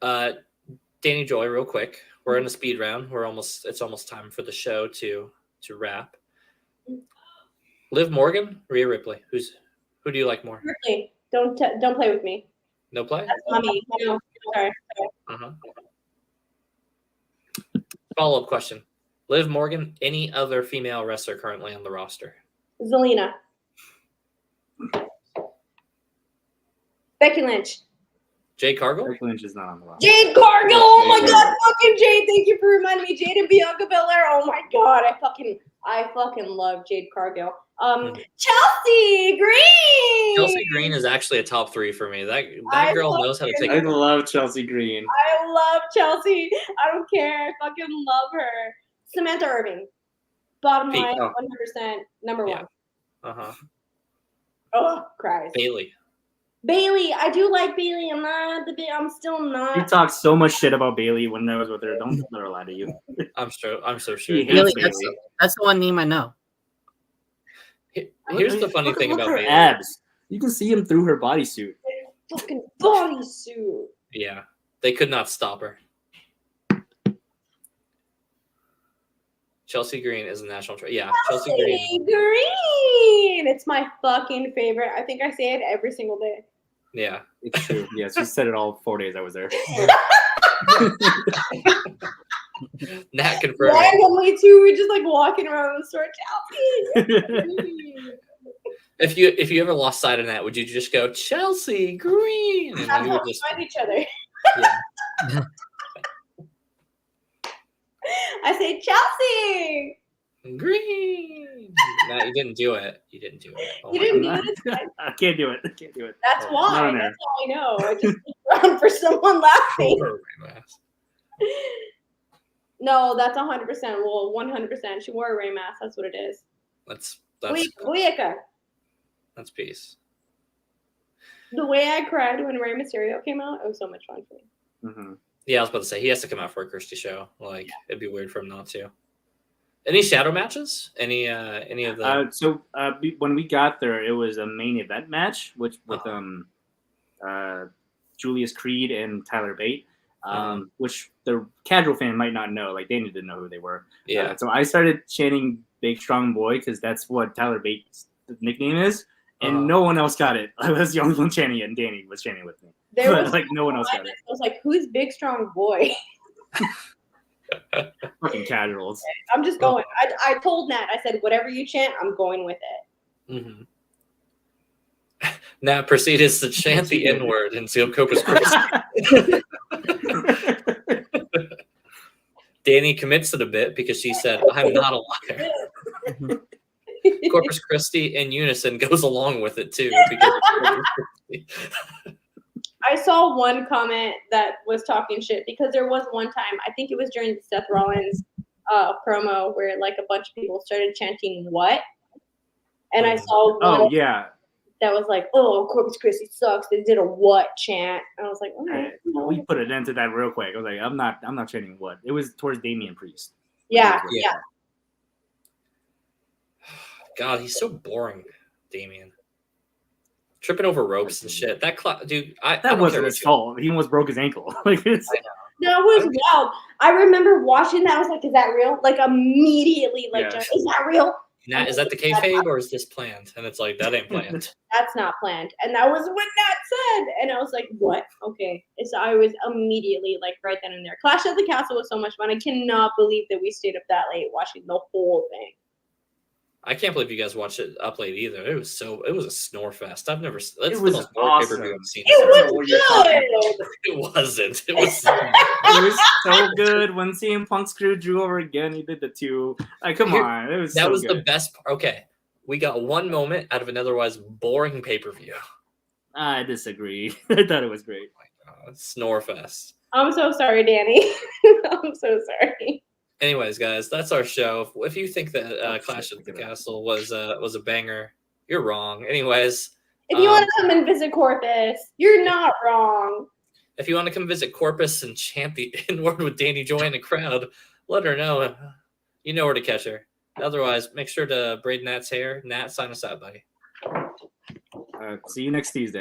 Danie Joy, real quick. We're in a speed round. It's almost time for the show to wrap. Liv Morgan, Rhea Ripley. Who do you like more? Ripley, don't play with me. No play? That's mommy. No, sorry. Follow-up question. Liv Morgan, any other female wrestler currently on the roster? Zelina. Becky Lynch. Jade Cargill? Becky Lynch is not on the roster. Jade Cargill. Oh my God, fucking Jade. Thank you for reminding me. Jade and Bianca Belair. Oh my God, I fucking love Jade Cargill. Chelsea Green. Chelsea Green is actually a top 3 for me. That girl knows how to take I it. love Chelsea Green. I love Chelsea. I don't care. I fucking love her. Samantha Irving. Bottom line, 100% number one. Oh, cries. Bailey, I do like Bailey. I'm still not. You talk so much shit about Bailey when I was with her. Don't let her lie to you. I'm so sure. Bailey, that's the one name I know. Here's the funny thing about her Bailey. abs. You can see him through her bodysuit. Fucking bodysuit. Yeah, they could not stop her. Chelsea Green is a national treasure. Yeah, Chelsea Green. It's my fucking favorite. I think I say it every single day. Yeah, it's true. Yes, you said it all 4 days I was there. Nat confirmed. Randomly too, we're just like walking around the store. Chelsea. If you ever lost sight of that, would you just go Chelsea Green? And That's we how would we just find each other. Yeah. I say Chelsea Green. No, you didn't do it. You didn't do it. You didn't do it. I can't do it. That's why. Not That's all I know. I just look around for someone laughing. No, that's 100%. Well, 100%. She wore a Ray mask. That's what it is. That's Booyaka. That's peace. The way I cried when Rey Mysterio came out, it was so much fun for me. Mm-hmm. Yeah, I was about to say he has to come out for a Christi show. Like it'd be weird for him not to. Any shadow matches? Any of the? When we got there, it was a main event match, with Julius Creed and Tyler Bate, which the casual fan might not know. Like Danie didn't know who they were. Yeah. So I started chanting "Big Strong Boy" because that's what Tyler Bate's nickname is, and no one else got it. I was the only one chanting it, and Danie was chanting with me. No one else got it. I was like, "Who's Big Strong Boy?" Fucking casuals. I'm just going. I told Nat, I said, whatever you chant, I'm going with it. Mm-hmm. Nat proceeded to chant the N-word in Corpus Christi. Danie commits it a bit because she said, I'm not a liar. Corpus Christi in unison goes along with it too. I saw one comment that was talking shit because there was one time, I think it was during the Seth Rollins promo where like a bunch of people started chanting what? And I saw one that was like, oh, Corpus Christi sucks. They did a what chant. And I was like, okay. We put an end to that real quick. I was like, I'm not chanting what. It was towards Damian Priest. Yeah. God, he's so boring, Damian. Tripping over ropes and shit. That dude, that wasn't his fault. He almost broke his ankle. No, it was wild. I remember watching that. I was like, "Is that real?" Like immediately, is that real? Nat, is that the kayfabe or is this planned? And it's like that ain't planned. That's not planned. And that was what Nat said. And I was like, "What?" Okay. So I was immediately like right then and there. Clash at the Castle was so much fun. I cannot believe that we stayed up that late watching the whole thing. I can't believe you guys watched it up late either. It was a snore fest. I've never. That's it was the most awesome. pay-per-view I've seen. It was good. It wasn't. It was. It was so good when CM Punk's crew drew over again. He did the 2. Like, come on, it was. That so was good. the best part. Okay, we got one moment out of an otherwise boring pay-per-view. I disagree. I thought it was great. Oh my God, snore fest. I'm so sorry, Danie. I'm so sorry. Anyways, guys, that's our show. If you think that Clash at the Castle was a banger, you're wrong. Anyways, if you want to come and visit Corpus, you're not wrong. If you want to come visit Corpus and chant the N-word with Danie Joy in the crowd, let her know. You know where to catch her. Otherwise, make sure to braid Nat's hair. Nat, sign us out, buddy. See you next Tuesday.